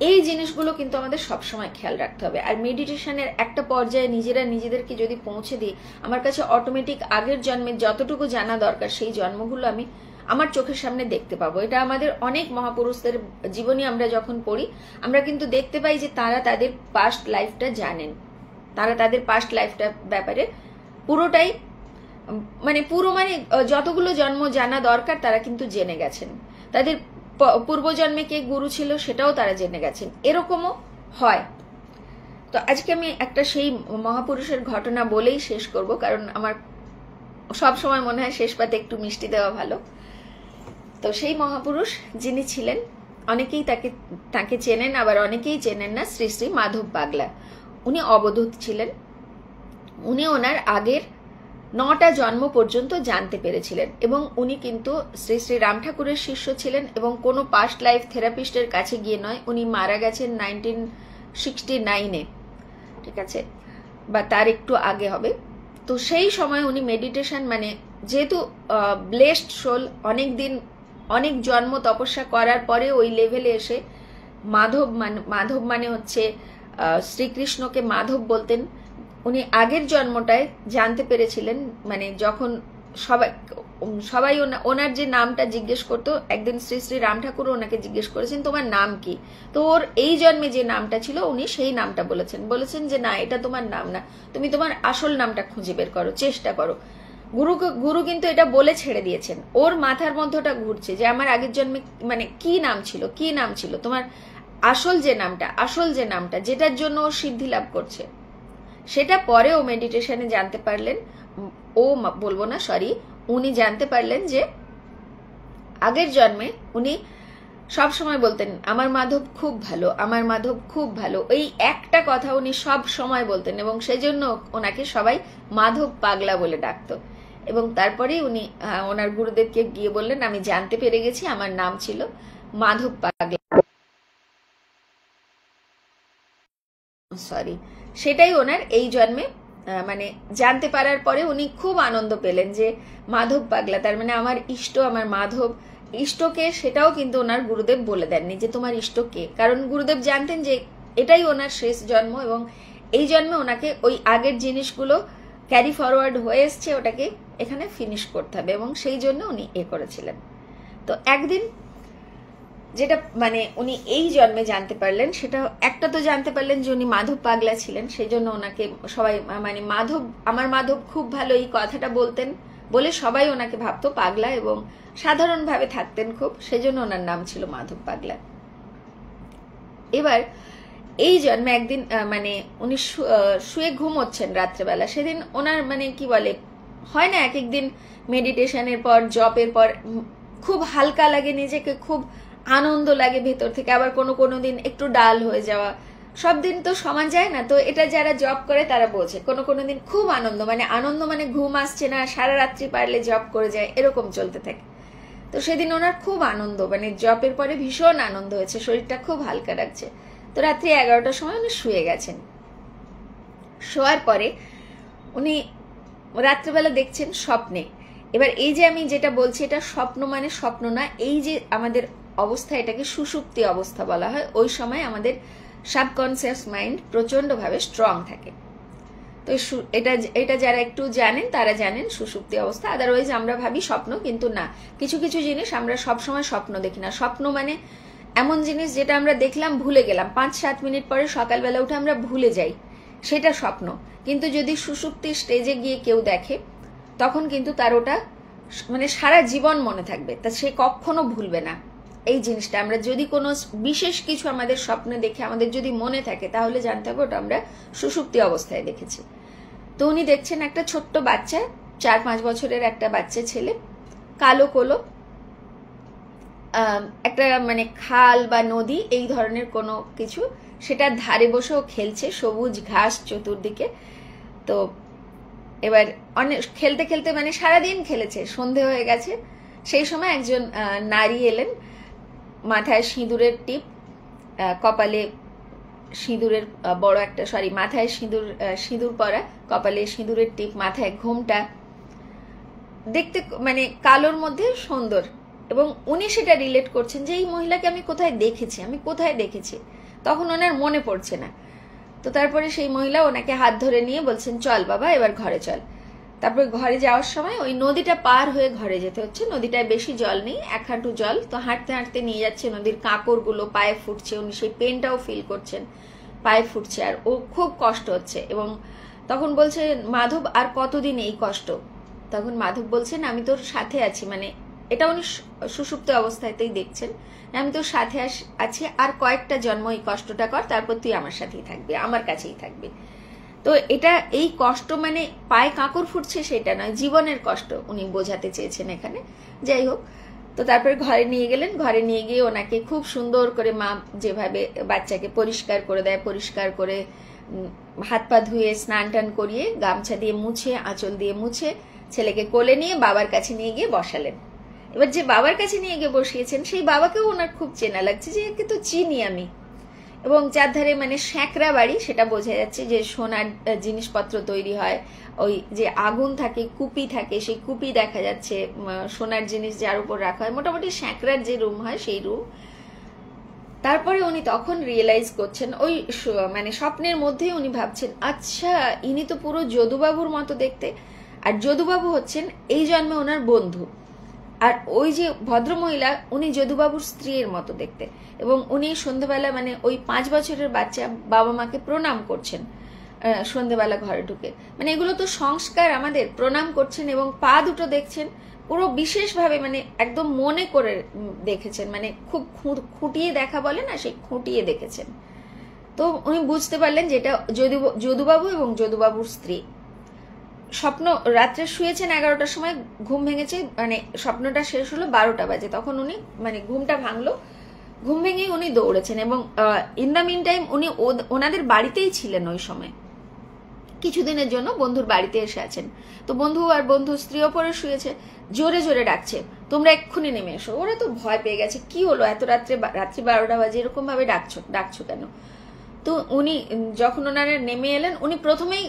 এই জিনিসগুলো কিন্তু আমাদের সবসময় খেয়াল রাখতে হবে। আর মেডিটেশনের একটা পর্যায়ে নিজেরা নিজেদেরকে যদি পৌঁছে দিই, আমার কাছে অটোমেটিক আগের জন্মের যতটুকু জানা দরকার সেই জন্মগুলো আমি আমার চোখের সামনে দেখতে পাবো। এটা আমাদের অনেক মহাপুরুষদের জীবনী আমরা যখন পড়ি, আমরা কিন্তু দেখতে পাই যে তারা তাদের পাস্ট লাইফটা জানেন, তারা তাদের পাস্ট লাইফটা ব্যাপারে পুরোটাই মানে যতগুলো জন্ম জানা দরকার তারা কিন্তু জেনে গেছেন। তাদের পূর্বজন্মে কে গুরু ছিল সেটাও তারা জেনে গেছেন, এরকমও হয়। তো আজকে আমি একটা সেই মহাপুরুষের ঘটনা বলেই শেষ করব, কারণ আমার সব সময় মনে হয় শেষ পাতে একটু মিষ্টি দেওয়া ভালো। তো সেই মহাপুরুষ যিনি ছিলেন, অনেকেই তাকে চেনেন, আবার অনেকেই চেনেন না, শ্রী শ্রী মাধব পাগলা। উনি অবধূত ছিলেন। উনি ওনার আগের 9টা জন্ম পর্যন্ত জানতে পেরেছিলেন, এবং উনি কিন্তু শ্রী শ্রী রাম ঠাকুরের শিষ্য ছিলেন, এবং কোনো পাস্ট লাইফ থেরাপিস্টের কাছে গিয়ে নয়। উনি মারা গেছেন 1969-এ, ঠিক আছে, বা তার একটু আগে হবে। তো সেই সময় উনি মেডিটেশন, মানে যেহেতু ব্লেসড সোল, অনেক জন্ম তপস্যা করার পরে ওই লেভেলে এসে মাধব মানে হচ্ছে শ্রীকৃষ্ণকে মাধব বলতেন। উনি আগের জন্মটায় জানতে পেরেছিলেন, মানে যখন সবাই ওনার যে নামটা জিজ্ঞেস করতো, একদিন শ্রী শ্রী রাম ঠাকুর ওনাকে জিজ্ঞেস করেছেন তোমার নাম কি, তো ওর এই জন্মে যে নামটা ছিল উনি সেই নামটা বলেছেন যে না, এটা তোমার নাম না, তুমি তোমার আসল নামটা খুঁজে বের করো, চেষ্টা করো। গুরু কিন্তু এটা বলে ছেড়ে দিয়েছেন। ওর মাথার মধ্যটা ঘুরছে যে আমার আগের জন্মে মানে কি নাম ছিল, তোমার আসল যে নামটা যেটার জন্য ও সিদ্ধি লাভ করছে, সেটা পরে ও মেডিটেশনে জানতে পারলেন। উনি জানতে পারলেন যে আগের জন্মে উনি সব সময় বলতেন আমার মাধব খুব ভালো, আমার মাধব খুব ভালো, এই একটা কথা উনি সব সময় বলতেন, এবং সেজন্য ওনাকে সবাই মাধব পাগলা বলে ডাকতো। এবং তারপরেই উনি ওনার গুরুদেবকে গিয়ে বললেন আমি জানতে পেরে গেছি আমার নাম ছিল মাধব পাগলা, সেটাই ওনার এই জন্মে মানে জানতে পারার পরে উনি খুব আনন্দ পেলেন যে মাধব পাগলা, তার মানে আমার ইষ্ট, আমার মাধব। ইষ্টকে সেটাও কিন্তু ওনার গুরুদেব বলে দেননি যে তোমার ইষ্ট কে, কারণ গুরুদেব জানতেন যে এটাই ওনার শেষ জন্ম, এবং এই জন্মে ওনাকে ওই আগের জিনিসগুলো ক্যারি ফরওয়ার্ড হয়ে এসছে, ওটাকে এখানে ফিনিশ করতে হবে, এবং সেই জন্য উনি করেছিলেন। তো একদিন যেটা মানে উনি এই জন্মে জানতে পারলেন, সেটা একটা তো জানতে পারলেন যে উনি মাধব পাগলা ছিলেন, সেই জন্য ওনাকে সবাই মানে আমার মাধব খুব ভালো এই কথাটা বলতেন বলে সবাই ওনাকে ভাবতো পাগলা, এবং সাধারণভাবে থাকতেন খুব, সেজন্য ওনার নাম ছিল মাধব পাগলা। এবার এই জন্মে একদিন মানে উনি শুয়ে ঘুমোচ্ছেন রাত্রেবেলা, সেদিন ওনার মানে কি বলে হয় না এক একদিন মেডিটেশনের পর জপের পর খুব হালকা লাগে নিজেকে, খুব আনন্দ লাগে ভেতর থেকে, আবার কোনো দিন একটু ডাল হয়ে যাওয়া, সব দিন তো সমান যায় না, তো এটা যারা জব করে তারা বোঝে। কোনো কোনো দিন খুব আনন্দ মানে ঘুম আসছে না, সারা রাত্রি পারলে জব করে যায়, এরকম চলতে থাকে। তো সেদিন ওনার খুব আনন্দ, মানে জবের পরে ভীষণ আনন্দ হয়েছে, শরীরটা খুব হালকা লাগছে। তো রাত্রি 11টার সময় উনি শুয়ে গেছেন। শোয়ার পরে উনি রাত্রিবেলা দেখছেন স্বপ্নে। এবার এই যে আমি যেটা বলছি, এটা স্বপ্ন মানে স্বপ্ন না, এই যে আমাদের অবস্থা, এটাকে সুষুপ্তি অবস্থা বলা হয়। ওই সময় আমাদের সাবকনসিয়াস মাইন্ড প্রচন্ডভাবে স্ট্রং থাকে। তো এটা যারা একটু জানেন তারা জানেন সুষুপ্তি অবস্থা। আদারওয়াইজ আমরা ভাবি স্বপ্ন, কিন্তু না, কিছু কিছু জিনিস আমরা সবসময় স্বপ্ন দেখি না। স্বপ্ন মানে এমন জিনিস যেটা আমরা দেখলাম ভুলে গেলাম, 5-7 মিনিট পরে সকালবেলা উঠে আমরা ভুলে যাই, সেটা স্বপ্ন। কিন্তু যদি সুষুপ্তির স্টেজে গিয়ে কেউ দেখে, তখন কিন্তু তার ওটা মানে সারা জীবন মনে থাকবে, তা সে কখনো ভুলবে না এই জিনিসটা। আমরা যদি কোনো বিশেষ কিছু আমাদের স্বপ্নে দেখে আমাদের যদি মনে থাকে, তাহলে জানতে হবে ওটা আমরা সুষুপ্তি অবস্থায় দেখেছি। তো উনি দেখছেন একটা ছোট্ট বাচ্চা, 4-5 বছরের একটা বাচ্চা ছেলে, কালো কোলো, একটা মানে খাল বা নদী এই ধরনের কোনো কিছু, সেটার ধারে বসেও খেলছে, সবুজ ঘাস চতুর্দিকে। তো এবার অনেক খেলতে খেলতে মানে সারাদিন খেলেছে, সন্ধে হয়ে গেছে। সেই সময় একজন নারী এলেন, মাথায় সিঁদুরের টিপ, কপালে সিঁদুরের বড় একটা, মাথায় সিঁদুর পরা, কপালে সিঁদুরের টিপ, মাথায় ঘোমটা, দেখতে মানে কালোর মধ্যে সুন্দর। এবং উনি সেটা রিলেট করছেন যে এই মহিলাকে আমি কোথায় দেখেছি। তখন ওনার মনে পড়ছে না। তো তারপরে সেই মহিলা ওনাকে হাত ধরে নিয়ে বলছেন, চল বাবা এবার ঘরে চল। তারপরে ঘরে যাওয়ার সময় ওই নদীটা পার হয়ে ঘরে যেতে হচ্ছে। নদীটায় বেশি জল নেই, 1 হাঁটু জল। তো হাঁটতে হাঁটতে নিয়ে যাচ্ছে, নদীর কাঁকড়গুলো পায়ে ফুটছে, উনি সেই পেনটাও ফিল করছেন, পায়ে ফুটছে, আর ও খুব কষ্ট হচ্ছে। এবং তখন বলছে, মাধব আর কতদিন এই কষ্ট? তখন মাধব বলছেন, আমি তোর সাথে আছি, মানে এটা উনি সুষুপ্ত অবস্থাতেই দেখছেন, আমি তোর সাথে আছি, আর কয়েকটা জন্ম এই কষ্টটা কর, তারপর তুই আমার সাথেই থাকবি, আমার কাছেই থাকবি। তো এটা এই কষ্ট মানে পায়ে কাঁকড় ফুটছে সেটা নয়, জীবনের কষ্ট উনি বোঝাতে চেয়েছেন এখানে। যাই হোক, তো তারপরে ঘরে নিয়ে গেলেন। ঘরে নিয়ে গিয়ে ওনাকে খুব সুন্দর করে মা যেভাবে বাচ্চাকে পরিষ্কার করে দেয়, পরিষ্কার করে হাত পা ধুয়ে স্নান টান করিয়ে গামছা দিয়ে মুছে, আঁচল দিয়ে মুছে, ছেলেকে কোলে নিয়ে বাবার কাছে নিয়ে গিয়ে বসালেন। এবার যে বাবার কাছে নিয়ে গিয়ে বসিয়েছেন, সেই বাবাকেও ওনার খুব চেনা লাগছে, যে একে তো চিনি আমি। এবং চারধারে মানে স্যাঁকড়া বাড়ি, সেটা বোঝা যাচ্ছে যে সোনার জিনিসপত্র তৈরি হয়, ওই যে আগুন থাকে, কুপি থাকে, সেই কুপি দেখা যাচ্ছে, সোনার জিনিস যার উপর রাখা হয়, মোটামুটি স্যাঁকড়ার যে রুম হয় সেই রুম। তারপরে উনি তখন রিয়েলাইজ করছেন, ওই মানে স্বপ্নের মধ্যেই উনি ভাবছেন, আচ্ছা ইনি তো পুরো যদুবাবুর মতো দেখতে, আর যদুবাবু হচ্ছেন এই জন্মে ওনার বন্ধু, আর ওই যে ভদ্রমহিলা উনি যদুবাবুর স্ত্রীর মতো দেখতে। এবং উনি সন্ধ্যেবেলা মানে ওই 5 বছরের বাচ্চা বাবা মাকে প্রণাম করছেন সন্ধ্যেবেলা ঘরে ঢুকে। মানে এগুলো তো সংস্কার আমাদের, প্রণাম করছেন এবং পা দুটো দেখছেন পুরো বিশেষভাবে, মানে একদম মনে করে দেখেছেন, মানে খুব খুঁটিয়ে দেখা বলে না, সেই খুঁটিয়ে দেখেছেন। তো উনি বুঝতে পারলেন যে এটা যদুবাবু এবং যদুবাবুর স্ত্রী। স্বপ্ন, রাত্রে শুয়েছেন 11টার সময়, ঘুম ভেঙেছে, মানে স্বপ্নটা শেষ হলো 12টা বাজে, তখন উনি মানে ঘুমটা ভাঙলো, ঘুম ভেঙেই উনি দৌড়েছেন। এবং ইন দ্য মিন টাইম উনি ওনাদের বাড়িতেই ছিলেন ওই সময়, কিছুদিনের জন্য বন্ধুর বাড়িতে এসে আছেন। তো বন্ধু আর বন্ধুর স্ত্রী ওপরে শুয়েছে, জোরে জোরে ডাকছে, তোমরা এক্ষুনি নেমে এসো। ওরা তো ভয় পেয়ে গেছে, কি হলো এত রাত্রি 12টা বাজে এরকম ভাবে ডাকছো কেন? তো উনি যখন ওনারা নেমে এলেন, উনি প্রথমেই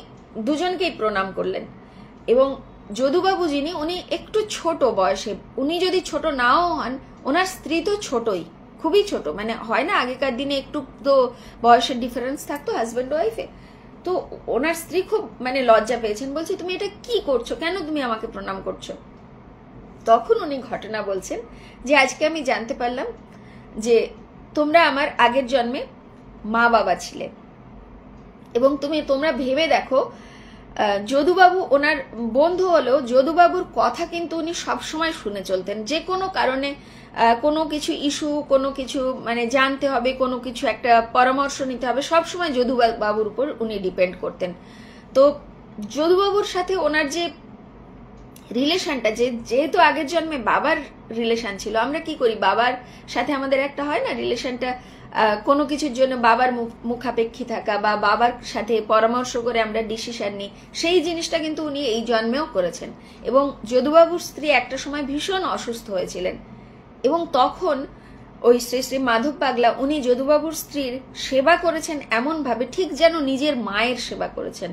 দুজনকেই প্রণাম করলেন। এবং যদুবাবু যিনি, উনি একটু ছোট বয়সে, উনি যদি ছোট নাও হন, ওনার স্ত্রী তো ছোটই, খুবই ছোট, মানে হয় না আগেকার দিনে একটু তো বয়সের ডিফারেন্স থাকতো হাজব্যান্ড ওয়াইফে। তো ওনার স্ত্রী খুব মানে লজ্জা পেয়েছেন, বলছে তুমি এটা কি করছো, কেন তুমি আমাকে প্রণাম করছো? তখন উনি ঘটনা বলছেন যে আজকে আমি জানতে পারলাম যে তোমরা আমার আগের জন্মে মা বাবা ছিলে, এবং তোমরা ভেবে দেখো, যদুবাবু ওনার বন্ধু হলেও যদুবাবুর কথা কিন্তু উনি সবসময় শুনে চলতেন। যে কোনো কারণে কোনো কিছু ইস্যু, কোনো কিছু মানে জানতে হবে, কোনো কিছু একটা পরামর্শ নিতে হবে, সবসময় যদুবাবুর উপর উনি ডিপেন্ড করতেন। তো যদুবাবুর সাথে ওনার যে রিলেশনটা, যেহেতু আগের জন্মে বাবার রিলেশন ছিল, আমরা কি করি, বাবার সাথে আমাদের একটা হয় না রিলেশনটা, কোনো কিছুর জন্য বাবার মুখাপেক্ষী থাকা বা বাবার সাথে পরামর্শ করে আমরা ডিসিশন নিই, সেই জিনিসটা কিন্তু উনি এই জন্মেও করেছেন। এবং যদুবাবুর স্ত্রী একটা সময় ভীষণ অসুস্থ হয়েছিলেন, এবং তখন ওই শ্রী শ্রী মাধব পাগলা উনি যদুবাবুর স্ত্রীর সেবা করেছেন এমনভাবে, ঠিক যেন নিজের মায়ের সেবা করেছেন।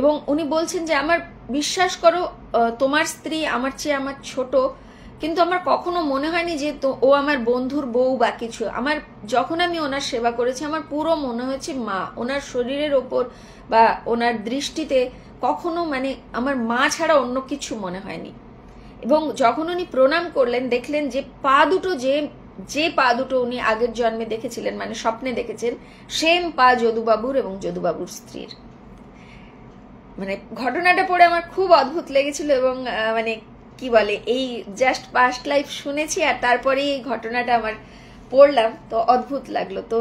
এবং উনি বলছেন যে আমার বিশ্বাস করো, তোমার স্ত্রী আমার চেয়ে আমার ছোট, কিন্তু আমার কখনো মনে হয়নি যে ও আমার বন্ধুর বউ বা কিছু। আমার যখন আমি ওনার সেবা করেছি আমার পুরো মনে হয়েছে মা। ওনার শরীরের ওপর বা ওনার দৃষ্টিতে কখনো মানে আমার মা ছাড়া অন্য কিছু মনে হয়নি। এবং যখন উনি প্রণাম করলেন দেখলেন যে পা দুটো যে পা দুটো উনি আগের জন্মে দেখেছিলেন, মানে স্বপ্নে দেখেছেন, সেম পা যদুবাবুর এবং যদুবাবুর স্ত্রীর। মানে ঘটনাটা পড়ে আমার খুব অদ্ভুত লেগেছিল। এবং মানে কি বলে, এই জাস্ট পাস্ট লাইফ শুনেছি আর তারপরে এই ঘটনাটা আমার পড়লাম, তো অদ্ভুত লাগলো। তো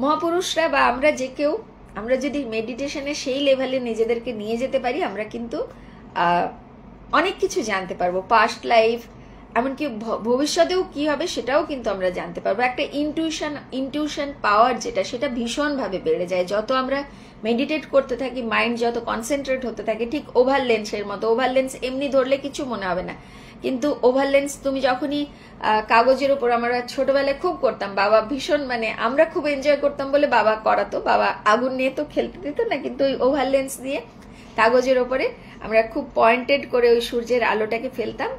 মহাপুরুষরা বা আমরা যে কেউ, আমরা যদি মেডিটেশনে সেই লেভেলে নিজেদেরকে নিয়ে যেতে পারি, আমরা কিন্তু অনেক কিছু জানতে পারবো। পাস্ট লাইফ, এমনকি ভবিষ্যতেও কি হবে সেটাও কিন্তু আমরা জানতে পারবো। একটা ইনটিউশন পাওয়ার যেটা, সেটা ভীষণভাবে বেড়ে যায় যত আমরা মেডিটেট করতে থাকি। মাইন্ড যত কনসেন্ট্রেট হতে থাকে, ঠিক ওভার লেন্সের মতো। ওভার লেন্স এমনি ধরলে কিছু মনে হবে না, কিন্তু ওভার লেন্স তুমি যখনই কাগজের উপর, আমরা ছোটবেলায় খুব করতাম, বাবা ভীষণ মানে আমরা খুব এনজয় করতাম বলে বাবা করাতো, বাবা আগুন নিয়ে তো খেলতে দিত না, কিন্তু ওই ওভার লেন্স দিয়ে কাগজের ওপরে আমরা খুব পয়েন্টেড করে ওই সূর্যের আলোটাকে ফেলতাম।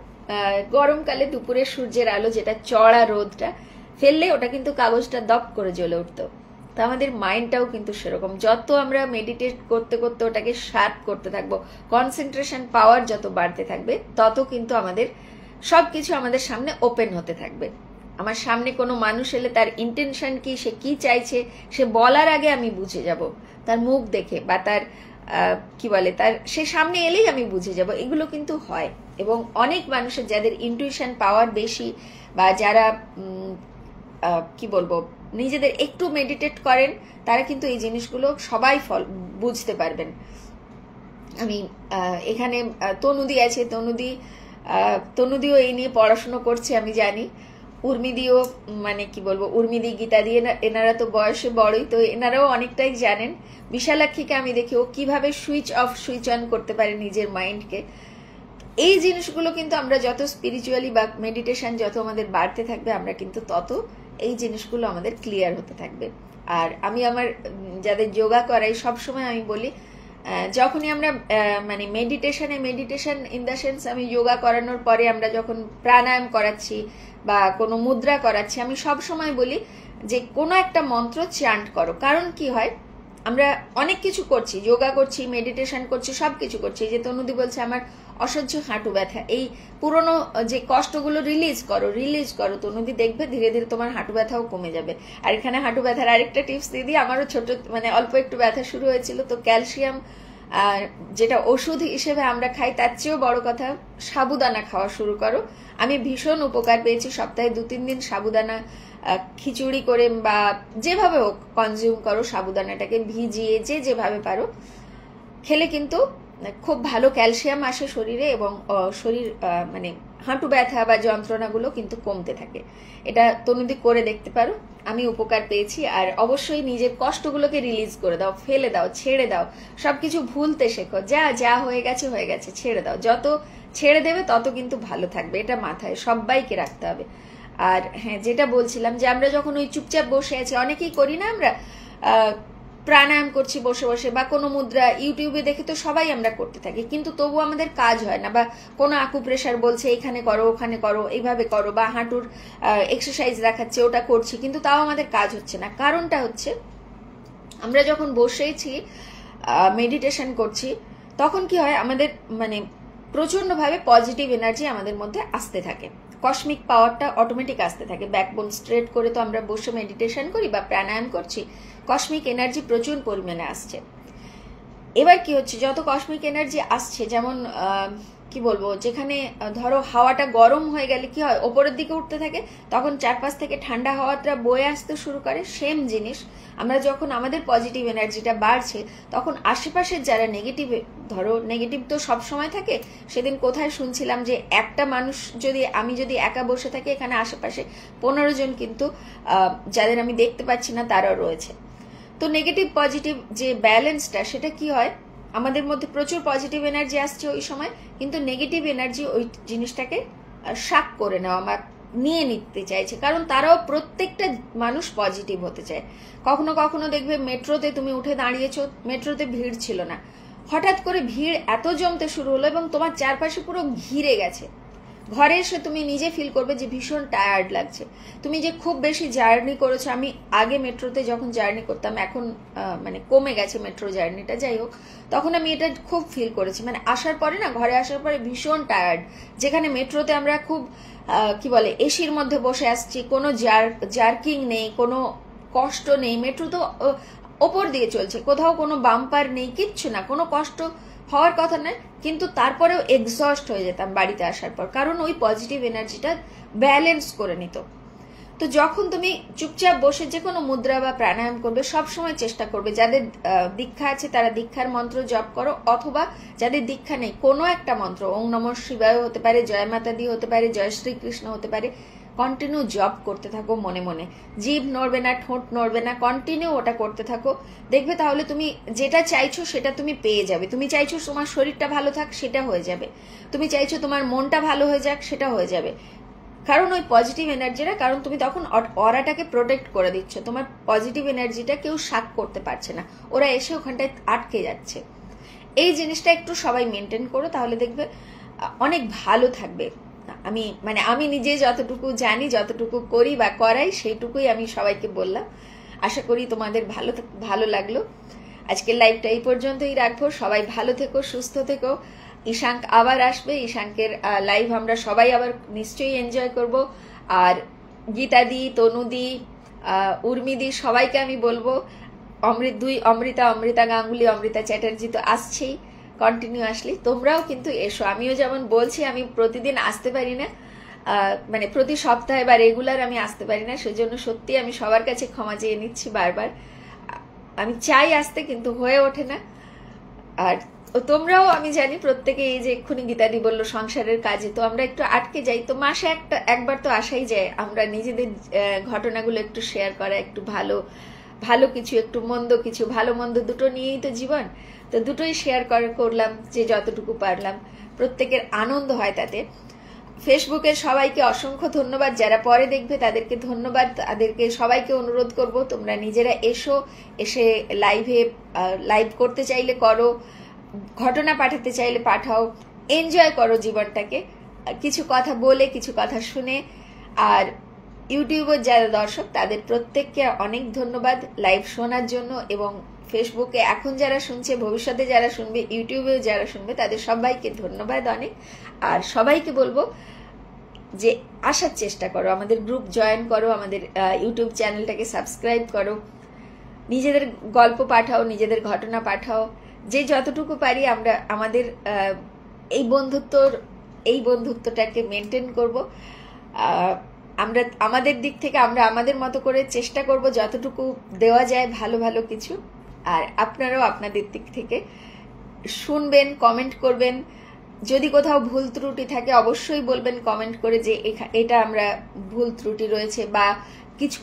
গরমকালে দুপুরে সূর্যের আলো, যেটা চড়া রোদটা ফেললে ওটা কিন্তু কাগজটা দপ করে জ্বলে উঠতো। তো আমাদের মাইন্ডটাও কিন্তু সেরকম, যত আমরা মেডিটেট করতে করতে ওটাকে শার্প করতে থাকবো, কনসেন্ট্রেশন পাওয়ার যত বাড়তে থাকবে, তত কিন্তু আমাদের সবকিছু আমাদের সামনে ওপেন হতে থাকবে। আমার সামনে কোনো মানুষ এলে তার ইন্টেনশন কি, সে কি চাইছে, সে বলার আগে আমি বুঝে যাব তার মুখ দেখে, বা তার কি বলে, তার সে সামনে এলেই আমি বুঝে যাব। এগুলো কিন্তু হয়। এবং অনেক মানুষের যাদের ইন্টুইশন পাওয়ার বেশি, বা যারা কি বলবো নিজেদের একটু মেডিটেট করেন, তারা কিন্তু এই জিনিসগুলো সবাই বুঝতে পারবেন। আমি এখানে তনুদি আছে, তনুদিও এই নিয়ে পড়াশুনো করছে আমি জানি। উর্মিদিও, মানে কি বলবো, উর্মিদি, গীতা দিয়ে, এনারা তো বয়সে বড়ই, তো এনারাও অনেকটাই জানেন। বিশালাক্ষীকে আমি দেখি ও কিভাবে সুইচ অফ সুইচ অন করতে পারে নিজের মাইন্ডকে। এই জিনিসগুলো কিন্তু আমরা যত স্পিরিচুয়ালি বা মেডিটেশন যত আমাদের বাড়তে থাকবে, আমরা কিন্তু তত এই জিনিসগুলো আমাদের ক্লিয়ার হতে থাকবে। আর আমি আমার যাদের যোগা করাই, সবসময় আমি বলি, যখনই আমরা মানে মেডিটেশন ইন দ্য সেন্স, আমি যোগা করানোর পরে আমরা যখন প্রাণায়াম করাচ্ছি বা কোনো মুদ্রা করাচ্ছি, আমি সব সময় বলি যে কোনো একটা মন্ত্র চ্যান্ট করো। কারণ কি হয়, আমরা অনেক কিছু করছি, যোগা করছি, মেডিটেশন করছি, সবকিছু করছি। যে তনুদি বলছে আমার অসহ্য হাঁটু ব্যথা, এই পুরনো যে কষ্টগুলো রিলিজ করো তনুদি, দেখবে ধীরে ধীরে তোমার হাঁটু ব্যথাও কমে যাবে। আর এখানে হাঁটু ব্যথার আরেকটা টিপস দিয়ে দিই। আমারও ছোট মানে অল্প একটু ব্যথা শুরু হয়েছিল, তো ক্যালসিয়াম যেটা ওষুধ হিসেবে আমরা খাই, তার চেয়েও বড় কথা সাবুদানা খাওয়া শুরু করো। আমি ভীষণ উপকার পেয়েছি। সপ্তাহে 2-3 দিন সাবুদানা খিচুড়ি করে বা যেভাবে হোক কনজিউম করো, সাবুদানাটাকে ভিজিয়ে যেভাবে পারো খেলে কিন্তু খুব ভালো ক্যালসিয়াম আসে শরীরে, এবং শরীর মানে হাঁটু ব্যথা বা যন্ত্রণাগুলো কিন্তু কমতে থাকে। এটা তনুদি করে দেখতে পারো, আমি উপকার পেয়েছি। আর অবশ্যই নিজের কষ্টগুলোকে রিলিজ করে দাও, ফেলে দাও, ছেড়ে দাও, সবকিছু ভুলতে শেখো। যা হয়ে গেছে ছেড়ে দাও। যত ছেড়ে দেবে তত কিন্তু ভালো থাকবে, এটা মাথায় সবাইকে রাখতে হবে। আর হ্যাঁ, যেটা বলছিলাম যে আমরা যখন ওই চুপচাপ বসে আছি, অনেকেই করি না, আমরা প্রাণায়াম করছি বসে বসে, বা কোনো মুদ্রা ইউটিউবে দেখে তো সবাই আমরা করতে থাকি, কিন্তু তবু আমাদের কাজ হয় না। বা কোনো আকুপ্রেশার বলছে এখানে করো, ওখানে করো, এইভাবে করো, বা হাঁটুর এক্সারসাইজ দেখাচ্ছে, ওটা করছি, কিন্তু তাও আমাদের কাজ হচ্ছে না। কারণটা হচ্ছে, আমরা যখন বসেছি মেডিটেশন করছি, তখন কি হয়, আমাদের মানে প্রচন্ডভাবে পজিটিভ এনার্জি আমাদের মধ্যে আসতে থাকে, কসমিক পাওয়ারটা অটোমেটিক আসতে থাকে। ব্যাকবোন স্ট্রেট করে তো আমরা বসে মেডিটেশন করি বা প্রাণায়াম করছি, কসমিক এনার্জি প্রচুর পরিমাণে আসছে। এবার কি হচ্ছে, যত কসমিক এনার্জি আসছে, যেমন কি বলবো, যেখানে ধরো হাওয়াটা গরম হয়ে গেলে কি হয়, ওপরের দিকে উঠতে থাকে, তখন চারপাশ থেকে ঠান্ডা হাওয়াটা বয়ে আসতে শুরু করে। সেম জিনিস, আমরা যখন আমাদের পজিটিভ এনার্জিটা বাড়ছে, তখন আশেপাশের যারা নেগেটিভ, ধরো নেগেটিভ তো সব সময় থাকে। সেদিন কোথায় শুনছিলাম যে একটা মানুষ আমি যদি একা বসে থাকি, এখানে আশেপাশে 15 জন কিন্তু যাদের আমি দেখতে পাচ্ছি না তারাও রয়েছে। তো নেগেটিভ পজিটিভ যে ব্যালেন্সটা, সেটা কি হয়, আমাদের মধ্যে প্রচুর পজিটিভ এনার্জি আসছে ওই সময়, কিন্তু নেগেটিভ এনার্জি ওই জিনিসটাকে শাক করে নিয়ে নিতে চাইছে, কারণ তারাও প্রত্যেকটা মানুষ পজিটিভ হতে চায়। কখনো কখনো দেখবে মেট্রোতে তুমি উঠে দাঁড়িয়েছো, মেট্রোতে ভিড় ছিল না, হঠাৎ করে ভিড় এত জমতে শুরু হলো এবং তোমার চারপাশে পুরো ঘিরে গেছে। ঘরে এসে তুমি নিজে ফিল করবে যে ভীষণ টায়ার্ড লাগছে, তুমি যে খুব বেশি জার্নি করেছো। আমি আগে মেট্রোতে যখন জার্নি করতাম, এখন মানে কমে গেছে মেট্রো জার্নিটা, যাই হোক, তখন আমি এটা খুব ফিল করেছি। মানে আসার পরে না, ঘরে আসার পরে ভীষণ টায়ার্ড। যেখানে মেট্রোতে আমরা খুব কি বলে এসির মধ্যে বসে আসছি, কোনো জার্কিং নেই, কোনো কষ্ট নেই। মেট্রো তো ওপর দিয়ে চলছে, কোথাও কোনো বাম্পার নেই, কিচ্ছু না, কোনো কষ্ট হওয়ার কথা নয়, কিন্তু তারপরেও এক্সস্ট হয়ে যেতাম বাড়িতে আসার পর, কারণ ওই পজিটিভ এনার্জিটা ব্যালেন্স করে নিত। তো যখন তুমি চুপচাপ বসে যে কোনো মুদ্রা বা প্রাণায়াম করবে, সবসময় চেষ্টা করবে, যাদের দীক্ষা আছে তারা দীক্ষার মন্ত্র জপ করো, অথবা যাদের দীক্ষা নেই কোনো একটা মন্ত্র, ওং নমঃ শিবায় হতে পারে, জয় মাতা দি হতে পারে, জয় শ্রীকৃষ্ণ হতে পারে, কন্টিনিউ জপ করতে থাকো মনে মনে। জিভ নড়বে না, ঠোঁট নড়বে না, কন্টিনিউ ওটা করতে থাকো। দেখবে তাহলে তুমি যেটা চাইছো সেটা তুমি পেয়ে যাবে। তুমি চাইছো তোমার শরীরটা ভালো থাক, সেটা হয়ে যাবে। তুমি চাইছো তোমার মনটা ভালো হয়ে যাক, সেটা হয়ে যাবে। কারণ ওই পজিটিভ এনার্জিটা, কারণ তুমি তখন অরাটাকে প্রোটেক্ট করে দিচ্ছ, তোমার পজিটিভ এনার্জিটা কেউ শাক করতে পারছে না, ওরা এসে ওখানটায় আটকে যাচ্ছে। এই জিনিসটা একটু সবাই মেনটেন করো, তাহলে দেখবে অনেক ভালো থাকবে। আমি নিজে যতটুকু জানি, যতটুকু করি বা করাই, সেইটুকুই আমি সবাইকে বললাম। আশা করি তোমাদের ভালো লাগলো। আজকের লাইভটা এই পর্যন্তই রাখবো। সবাই ভালো থেকো, সুস্থ থেকো। ঈশাঙ্ক আবার আসবে, ঈশাঙ্কের লাইভ আমরা সবাই আবার নিশ্চয়ই এনজয় করব। আর গীতাদি, তনুদি, উর্মিদি, সবাইকে আমি বলবো, অমৃতা গাঙ্গুলি, অমৃতা চ্যাটার্জি তো আসছেই, কন্টিনিউ আসলি তোমরাও কিন্তু এসো। আমিও যেমন বলছি, আমি প্রতিদিন আসতে পারি না, মানে প্রতি সপ্তাহে বা রেগুলার আমি আসতে পারি না, সেজন্য সত্যি আমি সবার কাছে ক্ষমা চেয়ে নিচ্ছি বারবার। আমি চাই আসতে, কিন্তু হয়ে ওঠে না। আর তোমরাও আমি জানি প্রত্যেকে, এই যে এক্ষুনি গীতাদি বললো সংসারের কাজে তো আমরা একটু আটকে যাই, তো মাসে একবার তো আসাই যায়, আমরা নিজেদের ঘটনাগুলো একটু শেয়ার করা, একটু ভালো কিছু, একটু মন্দ কিছু, ভালো মন্দ দুটো নিয়েই তো জীবন, তো দুটোই শেয়ার করলাম যে যতটুকু পারলাম, প্রত্যেকের আনন্দ হয় তাতে। ফেসবুকে সবাইকে অসংখ্য ধন্যবাদ, যারা পরে দেখবে তাদেরকে ধন্যবাদ, তাদেরকে সবাইকে অনুরোধ করব তোমরা নিজেরা এসে লাইভ করতে চাইলে করো, ঘটনা পাঠাতে চাইলে পাঠাও, এনজয় করো জীবনটাকে, কিছু কথা বলে, কিছু কথা শুনে। আর ইউটিউবের যারা দর্শক, তাদের প্রত্যেককে অনেক ধন্যবাদ লাইভ শোনার জন্য, এবং ফেসবুকে এখন যারা শুনছে, ভবিষ্যতে যারা শুনবে, ইউটিউবেও যারা শুনবে, তাদের সবাইকে ধন্যবাদ অনেক। আর সবাইকে বলবো যে আসার চেষ্টা করো, আমাদের গ্রুপ জয়েন করো, আমাদের ইউটিউব চ্যানেলটাকে সাবস্ক্রাইব করো, নিজেদের গল্প পাঠাও, নিজেদের ঘটনা পাঠাও, যে যতটুকু পারি আমরা আমাদের এই বন্ধুত্বটাকে মেনটেন করব। আমরা আমাদের দিক থেকে আমরা আমাদের মতো করে চেষ্টা করব যতটুকু দেওয়া যায় ভালো কিছু। আর আপনারাও আপনাদের দিক থেকে শুনবেন, কমেন্ট করবেন, যদি কোথাও ভুল ত্রুটি থাকে অবশ্যই বলবেন কমেন্ট করে যে এটা আমরা ভুল ত্রুটি রয়েছে, বা কিছু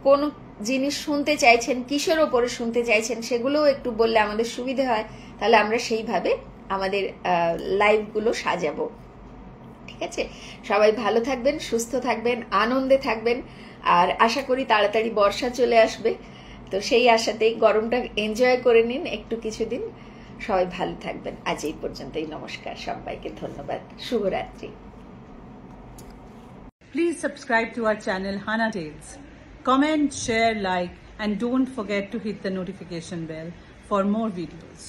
কোন জিনিস শুনতে চাইছেন, কিসের ওপরে শুনতে চাইছেন, সেগুলোও একটু বললে আমাদের সুবিধা হয়, তাহলে আমরা সেইভাবে আমাদের লাইভগুলো সাজাবো। ঠিক আছে, সবাই ভালো থাকবেন, সুস্থ থাকবেন, আনন্দে থাকবেন। আর আশা করি তাড়াতাড়ি বর্ষা চলে আসবে, তো সেই আশাতেই গরমটা এনজয় করে নিন একটু কিছুদিন। সবাই ভালো থাকবেন। আজ এই পর্যন্তই, নমস্কার, সবাইকে ধন্যবাদ, শুভরাত্রি। Please subscribe to our channel Hana Tales. Comment, share, like, and don't forget to hit the notification bell for more videos.